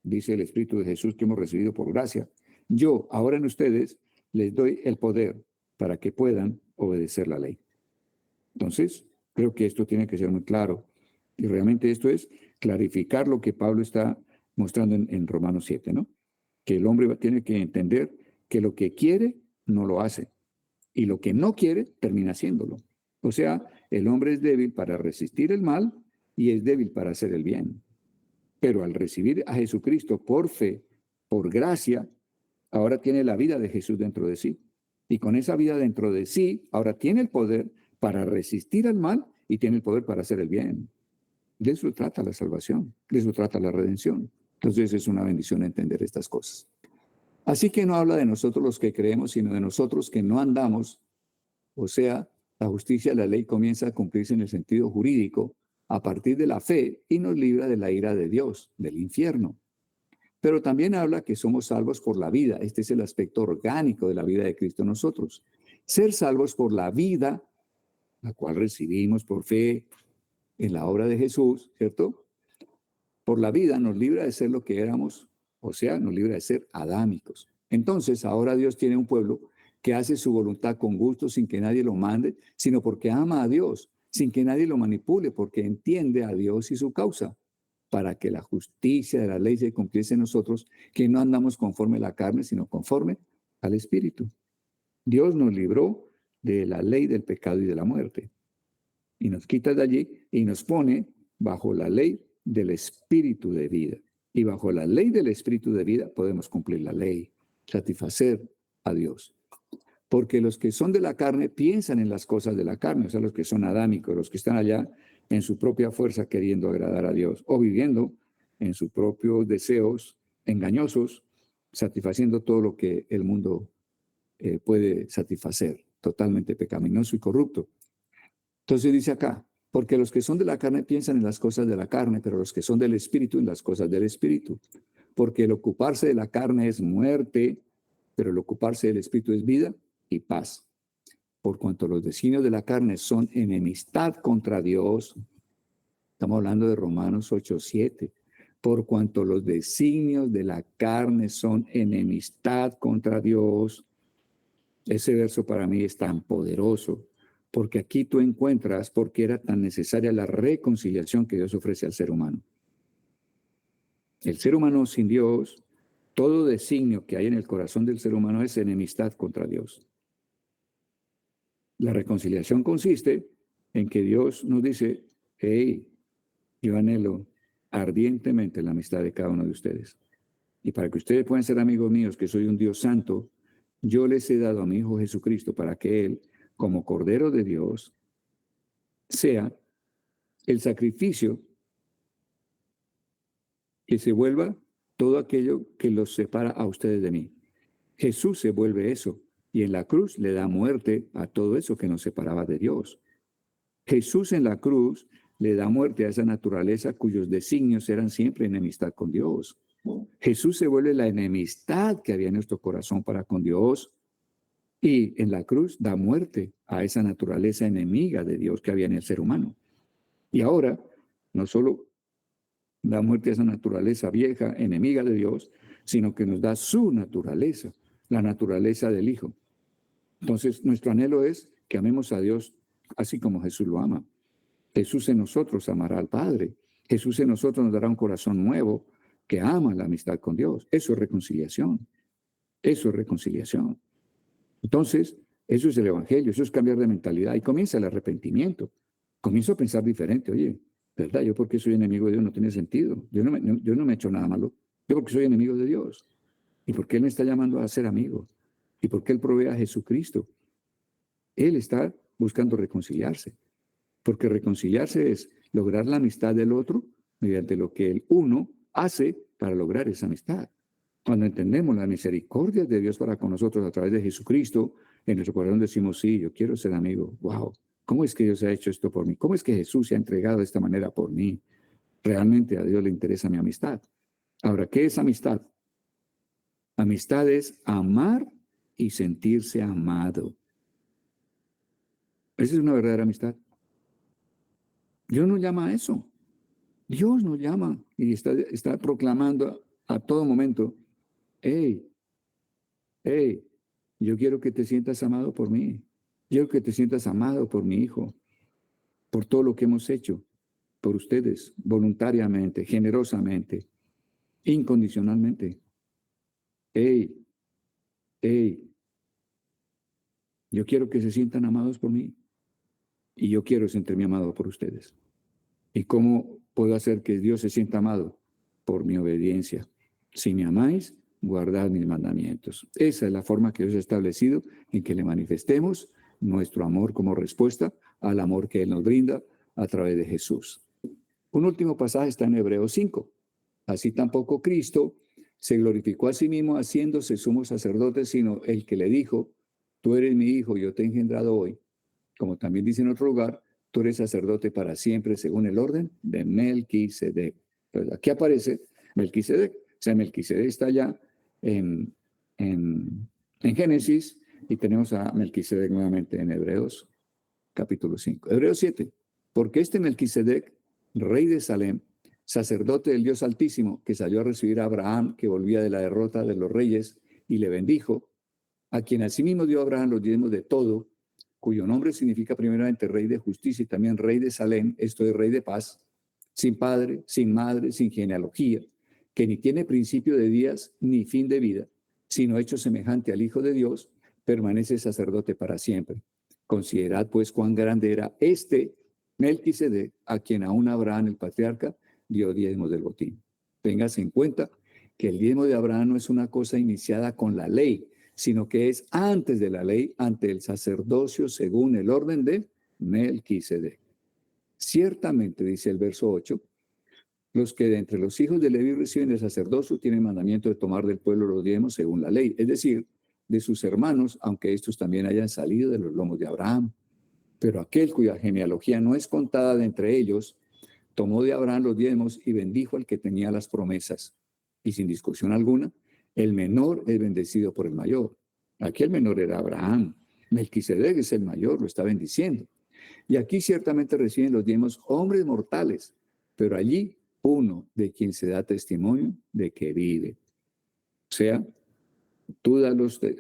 dice el Espíritu de Jesús que hemos recibido por gracia, yo ahora en ustedes les doy el poder para que puedan obedecer la ley. Entonces, creo que esto tiene que ser muy claro. Y realmente esto es clarificar lo que Pablo está mostrando en Romanos 7, ¿no? Que el hombre tiene que entender que lo que quiere no lo hace. Y lo que no quiere termina haciéndolo. O sea, el hombre es débil para resistir el mal y es débil para hacer el bien. Pero al recibir a Jesucristo por fe, por gracia, ahora tiene la vida de Jesús dentro de sí. Y con esa vida dentro de sí, ahora tiene el poder para resistir al mal y tiene el poder para hacer el bien. De eso trata la salvación, de eso trata la redención. Entonces es una bendición entender estas cosas. Así que no habla de nosotros los que creemos, sino de nosotros que no andamos O sea, la justicia de la ley comienza a cumplirse en el sentido jurídico a partir de la fe y nos libra de la ira de Dios, del infierno. Pero también habla que somos salvos por la vida. Este es el aspecto orgánico de la vida de Cristo en nosotros. Ser salvos por la vida, la cual recibimos por fe en la obra de Jesús, ¿cierto? Por la vida nos libra de ser lo que éramos, o sea, nos libra de ser adámicos. Entonces, ahora Dios tiene un pueblo que hace su voluntad con gusto, sin que nadie lo mande, sino porque ama a Dios, sin que nadie lo manipule, porque entiende a Dios y su causa, para que la justicia de la ley se cumpliese en nosotros, que no andamos conforme a la carne, sino conforme al Espíritu. Dios nos libró de la ley del pecado y de la muerte, y nos quita de allí y nos pone bajo la ley del Espíritu de vida. Y bajo la ley del Espíritu de vida podemos cumplir la ley, satisfacer a Dios. Porque los que son de la carne piensan en las cosas de la carne, o sea, los que son adámicos, los que están allá en su propia fuerza queriendo agradar a Dios o viviendo en sus propios deseos engañosos, satisfaciendo todo lo que el mundo puede satisfacer, totalmente pecaminoso y corrupto. Entonces dice acá, porque los que son de la carne piensan en las cosas de la carne, pero los que son del Espíritu en las cosas del Espíritu. Porque el ocuparse de la carne es muerte, pero el ocuparse del Espíritu es vida y paz. Por cuanto los designios de la carne son enemistad contra Dios. Estamos hablando de Romanos 8:7. Por cuanto los designios de la carne son enemistad contra Dios. Ese verso para mí es tan poderoso, porque aquí tú encuentras por qué era tan necesaria la reconciliación que Dios ofrece al ser humano. El ser humano sin Dios, todo designio que hay en el corazón del ser humano es enemistad contra Dios. La reconciliación consiste en que Dios nos dice, hey, yo anhelo ardientemente la amistad de cada uno de ustedes. Y para que ustedes puedan ser amigos míos, que soy un Dios santo, yo les he dado a mi Hijo Jesucristo para que Él, como Cordero de Dios, sea el sacrificio que se vuelva todo aquello que los separa a ustedes de mí. Jesús se vuelve eso y en la cruz le da muerte a todo eso que nos separaba de Dios. Jesús en la cruz le da muerte a esa naturaleza cuyos designios eran siempre enemistad con Dios. Jesús se vuelve la enemistad que había en nuestro corazón para con Dios y en la cruz da muerte a esa naturaleza enemiga de Dios que había en el ser humano. Y ahora no solo da muerte a esa naturaleza vieja, enemiga de Dios, sino que nos da su naturaleza, la naturaleza del Hijo. Entonces, nuestro anhelo es que amemos a Dios así como Jesús lo ama. Jesús en nosotros amará al Padre. Jesús en nosotros nos dará un corazón nuevo que ama la amistad con Dios. Eso es reconciliación. Eso es reconciliación. Entonces, eso es el Evangelio, eso es cambiar de mentalidad y comienza el arrepentimiento. Comienzo a pensar diferente. Oye, ¿verdad? Yo porque soy enemigo de Dios no tiene sentido. Yo no me he hecho nada malo. Yo porque soy enemigo de Dios. ¿Y por qué Él me está llamando a ser amigo? ¿Y por qué Él provee a Jesucristo? Él está buscando reconciliarse. Porque reconciliarse es lograr la amistad del otro mediante lo que el uno hace para lograr esa amistad. Cuando entendemos la misericordia de Dios para con nosotros a través de Jesucristo, en nuestro corazón decimos, sí, yo quiero ser amigo. Wow, ¿cómo es que Dios ha hecho esto por mí? ¿Cómo es que Jesús se ha entregado de esta manera por mí? Realmente a Dios le interesa mi amistad. Ahora, ¿qué es amistad? Amistad es amar y sentirse amado. Esa es una verdadera amistad. Dios nos llama a eso. Dios nos llama y está proclamando a todo momento, hey, yo quiero que te sientas amado por mí. Quiero que te sientas amado por mi Hijo, por todo lo que hemos hecho por ustedes, voluntariamente, generosamente, incondicionalmente. Hey, yo quiero que se sientan amados por mí y yo quiero sentirme amado por ustedes. ¿Y cómo puedo hacer que Dios se sienta amado? Por mi obediencia. Si me amáis, guardad mis mandamientos. Esa es la forma que Dios ha establecido en que le manifestemos nuestro amor como respuesta al amor que Él nos brinda a través de Jesús. Un último pasaje está en Hebreos 5. Así tampoco Cristo se glorificó a sí mismo haciéndose sumo sacerdote, sino el que le dijo, tú eres mi hijo, yo te he engendrado hoy. como también dice en otro lugar, tú eres sacerdote para siempre según el orden de Melquisedec. Entonces, aquí aparece Melquisedec. O sea, Melquisedec está allá en, en Génesis y tenemos a Melquisedec nuevamente en Hebreos capítulo 5. Hebreos 7. Porque este Melquisedec, rey de Salem, sacerdote del Dios Altísimo, que salió a recibir a Abraham, que volvía de la derrota de los reyes, y le bendijo, a quien asimismo dio a Abraham los diezmos de todo, cuyo nombre significa primeramente rey de justicia y también rey de Salem, esto es rey de paz, sin padre, sin madre, sin genealogía, que ni tiene principio de días ni fin de vida, sino hecho semejante al Hijo de Dios, permanece sacerdote para siempre. Considerad pues cuán grande era este Melquisedec, a quien aún Abraham el patriarca dio diezmos del botín. Téngase en cuenta que el diezmo de Abraham no es una cosa iniciada con la ley, sino que es antes de la ley, ante el sacerdocio según el orden de Melquisedec. Ciertamente, dice el verso 8, los que de entre los hijos de Leví reciben el sacerdocio tienen mandamiento de tomar del pueblo los diezmos según la ley, es decir, de sus hermanos, aunque estos también hayan salido de los lomos de Abraham. Pero aquel cuya genealogía no es contada de entre ellos, tomó de Abraham los diezmos y bendijo al que tenía las promesas. Y sin discusión alguna, el menor es bendecido por el mayor. Aquí el menor era Abraham. Melquisedec es el mayor, lo está bendiciendo. Y aquí ciertamente reciben los diezmos hombres mortales, pero allí uno de quien se da testimonio de que vive. O sea, tú das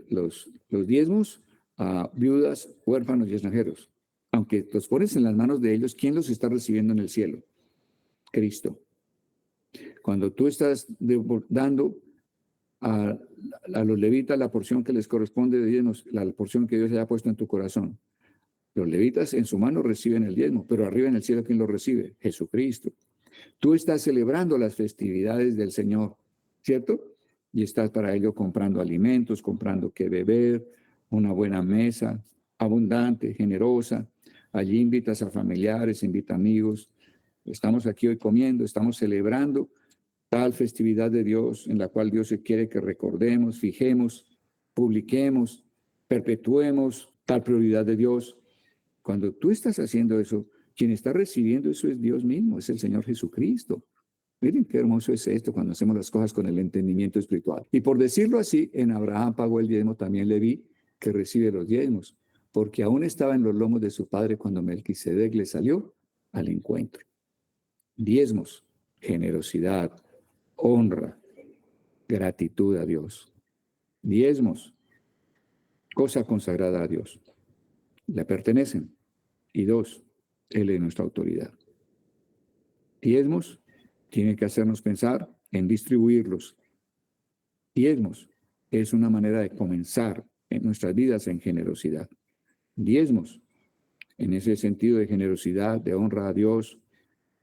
los diezmos a viudas, huérfanos y extranjeros. Aunque los pones en las manos de ellos, ¿quién los está recibiendo en el cielo? Cristo. Cuando tú estás dando a los levitas la porción que les corresponde de diezmos, la porción que Dios haya puesto en tu corazón, los levitas en su mano reciben el diezmo, pero arriba en el cielo, ¿quién lo recibe? Jesucristo. Tú estás celebrando las festividades del Señor, ¿cierto? Y estás para ello comprando alimentos, comprando qué beber, una buena mesa, abundante, generosa. Allí invitas a familiares, invitas amigos. Estamos aquí hoy comiendo, estamos celebrando tal festividad de Dios en la cual Dios quiere que recordemos, fijemos, publiquemos, perpetuemos tal prioridad de Dios. Cuando tú estás haciendo eso, quien está recibiendo eso es Dios mismo, es el Señor Jesucristo. Miren qué hermoso es esto cuando hacemos las cosas con el entendimiento espiritual. Y por decirlo así, en Abraham pagó el diezmo, también Leví, que recibe los diezmos, porque aún estaba en los lomos de su padre cuando Melquisedec le salió al encuentro. Diezmos, generosidad, honra, gratitud a Dios. Diezmos, cosa consagrada a Dios. Le pertenecen. Y dos, Él es nuestra autoridad. Diezmos, tiene que hacernos pensar en distribuirlos. Diezmos es una manera de comenzar en nuestras vidas en generosidad. Diezmos, en ese sentido de generosidad, de honra a Dios,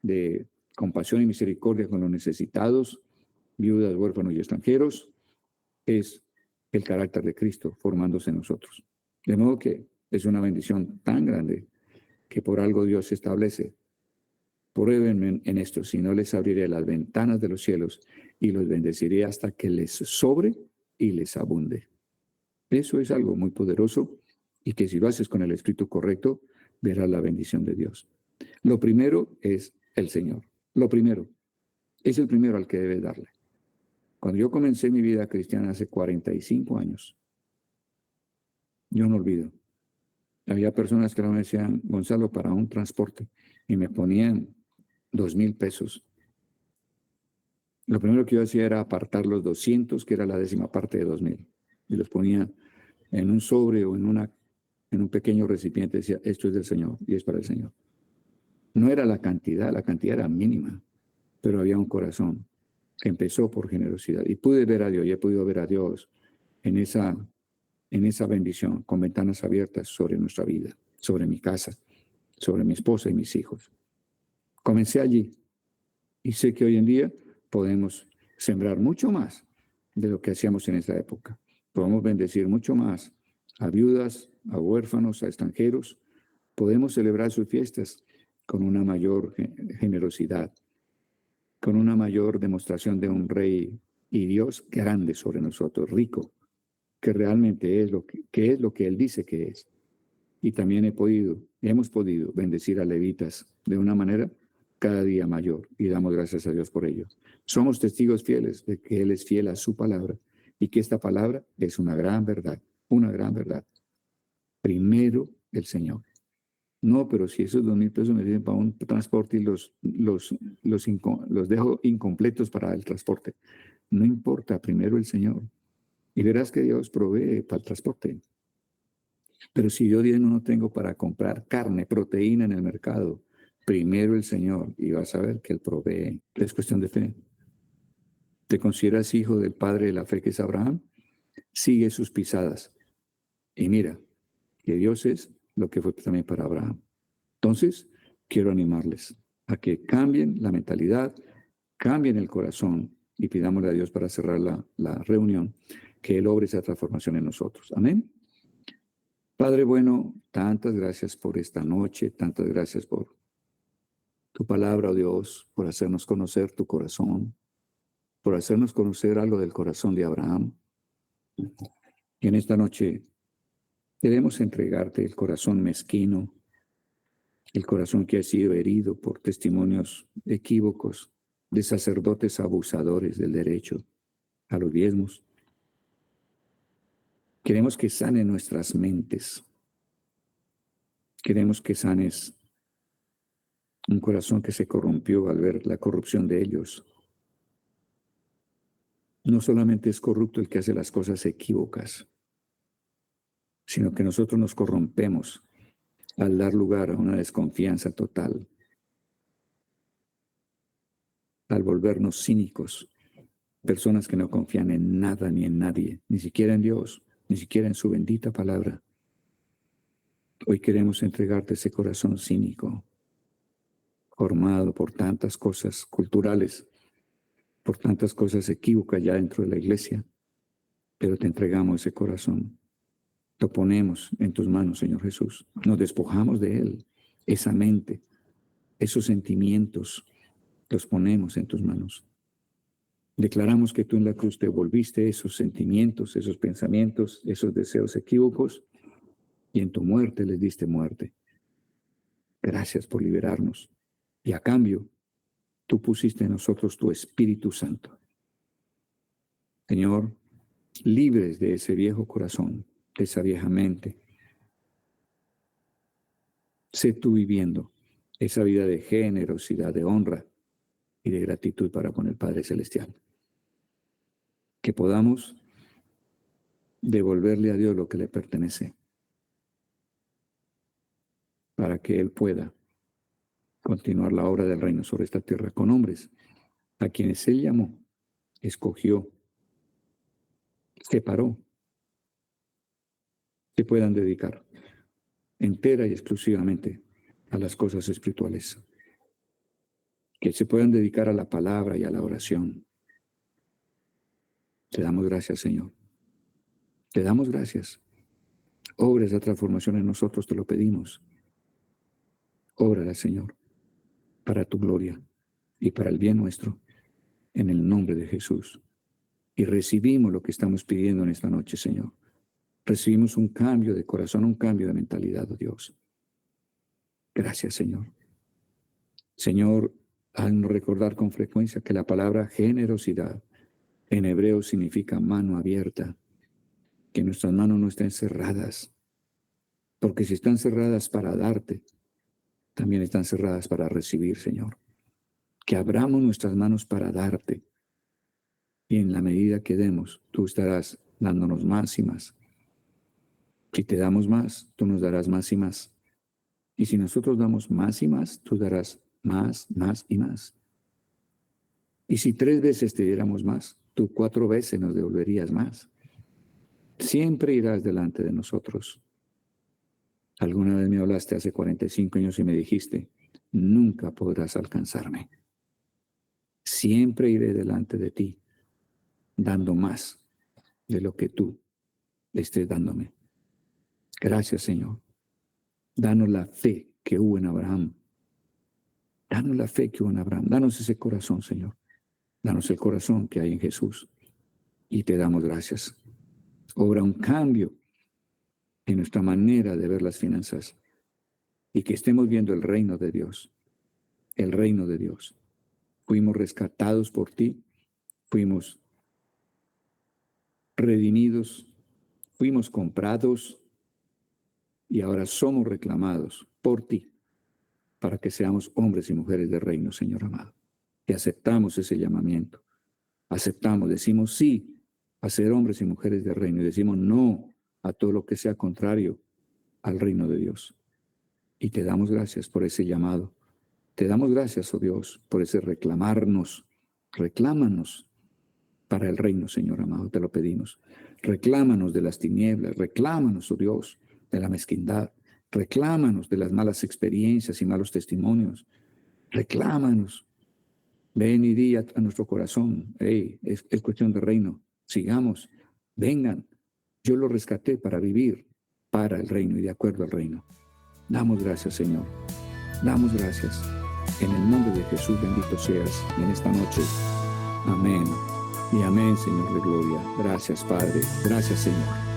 de compasión y misericordia con los necesitados, viudas, huérfanos y extranjeros, es el carácter de Cristo formándose en nosotros. De modo que es una bendición tan grande que por algo Dios establece. Pruébenme en esto, si no les abriré las ventanas de los cielos y los bendeciré hasta que les sobre y les abunde. Eso es algo muy poderoso y que si lo haces con el espíritu correcto, verás la bendición de Dios. Lo primero es el Señor. Lo primero. Es el primero al que debes darle. Cuando yo comencé mi vida cristiana hace 45 años, yo no olvido. Había personas que me decían, Gonzalo, para un transporte, y me ponían 2,000 pesos. Lo primero que yo hacía era apartar los 200, que era la 10ª parte de 2,000, y los ponía en un sobre o en un pequeño recipiente. Decía, esto es del Señor y es para el Señor. No era la cantidad era mínima, pero había un corazón que empezó por generosidad. Y pude ver a Dios, y he podido ver a Dios en esa bendición, con ventanas abiertas sobre nuestra vida, sobre mi casa, sobre mi esposa y mis hijos. Comencé allí y sé que hoy en día podemos sembrar mucho más de lo que hacíamos en esa época. Podemos bendecir mucho más a viudas, a huérfanos, a extranjeros. Podemos celebrar sus fiestas con una mayor generosidad, con una mayor demostración de un rey y Dios grande sobre nosotros, rico, que realmente es lo que es lo que Él dice que es. y también hemos podido bendecir a levitas de una manera cada día mayor y damos gracias a Dios por ello. Somos testigos fieles de que Él es fiel a su palabra y que esta palabra es una gran verdad, una gran verdad. Primero el Señor. No, pero si esos 2,000 pesos me sirven para un transporte y los dejo incompletos para el transporte. No importa, primero el Señor. Y verás que Dios provee para el transporte. Pero si yo no tengo para comprar carne, proteína en el mercado, primero el Señor y vas a ver que Él provee. Es cuestión de fe. ¿Te consideras hijo del Padre de la fe que es Abraham? Sigue sus pisadas. Y mira, que Dios es lo que fue también para Abraham. Entonces, quiero animarles a que cambien la mentalidad, cambien el corazón y pidámosle a Dios para cerrar la reunión, que Él obre esa transformación en nosotros. Amén. Padre bueno, tantas gracias por esta noche, tantas gracias por tu palabra, oh Dios, por hacernos conocer tu corazón, por hacernos conocer algo del corazón de Abraham. Y en esta noche queremos entregarte el corazón mezquino, el corazón que ha sido herido por testimonios equívocos de sacerdotes abusadores del derecho a los diezmos. Queremos que sane nuestras mentes. Queremos que sanes un corazón que se corrompió al ver la corrupción de ellos. No solamente es corrupto el que hace las cosas equívocas, sino que nosotros nos corrompemos al dar lugar a una desconfianza total, al volvernos cínicos, personas que no confían en nada ni en nadie, ni siquiera en Dios, ni siquiera en su bendita palabra. Hoy queremos entregarte ese corazón cínico, formado por tantas cosas culturales, por tantas cosas equívocas ya dentro de la iglesia, pero te entregamos ese corazón. Lo ponemos en tus manos, Señor Jesús. Nos despojamos de él, esa mente, esos sentimientos, los ponemos en tus manos. Declaramos que tú en la cruz te volviste esos sentimientos, esos pensamientos, esos deseos equívocos, y en tu muerte les diste muerte. Gracias por liberarnos. Y a cambio, tú pusiste en nosotros tu Espíritu Santo. Señor, libres de ese viejo corazón, de esa vieja mente. Sé tú viviendo esa vida de generosidad, de honra y de gratitud para con el Padre Celestial. Que podamos devolverle a Dios lo que le pertenece, para que Él pueda continuar la obra del reino sobre esta tierra con hombres a quienes Él llamó, escogió, separó, que puedan dedicar entera y exclusivamente a las cosas espirituales, que se puedan dedicar a la palabra y a la oración. Te damos gracias, Señor. Te damos gracias. Obra esa transformación en nosotros, te lo pedimos. Óbrala, Señor, para tu gloria y para el bien nuestro, en el nombre de Jesús. Y recibimos lo que estamos pidiendo en esta noche, Señor. Recibimos un cambio de corazón, un cambio de mentalidad, oh Dios. Gracias, Señor. Señor, haznos recordar con frecuencia que la palabra generosidad en hebreo significa mano abierta, que nuestras manos no estén cerradas, porque si están cerradas para darte, también están cerradas para recibir, Señor. Que abramos nuestras manos para darte, y en la medida que demos, tú estarás dándonos más y más. Si te damos más, tú nos darás más y más. Y si nosotros damos más y más, tú darás más, más y más. Y si 3 veces te diéramos más, tú 4 veces nos devolverías más. Siempre irás delante de nosotros. Alguna vez me hablaste hace 45 años y me dijiste, nunca podrás alcanzarme. Siempre iré delante de ti, dando más de lo que tú estés dándome. Gracias, Señor. Danos la fe que hubo en Abraham. Danos la fe que hubo en Abraham. Danos ese corazón, Señor. Danos el corazón que hay en Jesús. Y te damos gracias. Obra un cambio en nuestra manera de ver las finanzas y que estemos viendo el reino de Dios, el reino de Dios. Fuimos rescatados por ti, fuimos redimidos, fuimos comprados y ahora somos reclamados por ti para que seamos hombres y mujeres de reino, Señor amado. Y aceptamos ese llamamiento. Aceptamos, decimos sí a ser hombres y mujeres de reino y decimos no a todo lo que sea contrario al reino de Dios. Y te damos gracias por ese llamado. Te damos gracias, oh Dios, por ese reclamarnos. Reclámanos para el reino, Señor amado, te lo pedimos. Reclámanos de las tinieblas, reclámanos, oh Dios, de la mezquindad. Reclámanos de las malas experiencias y malos testimonios. Reclámanos. Ven y di a nuestro corazón, hey, es cuestión de reino. Sigamos, vengan. Yo lo rescaté para vivir para el reino y de acuerdo al reino. Damos gracias, Señor. Damos gracias. En el nombre de Jesús, bendito seas en esta noche. Amén. Y amén, Señor de gloria. Gracias, Padre. Gracias, Señor.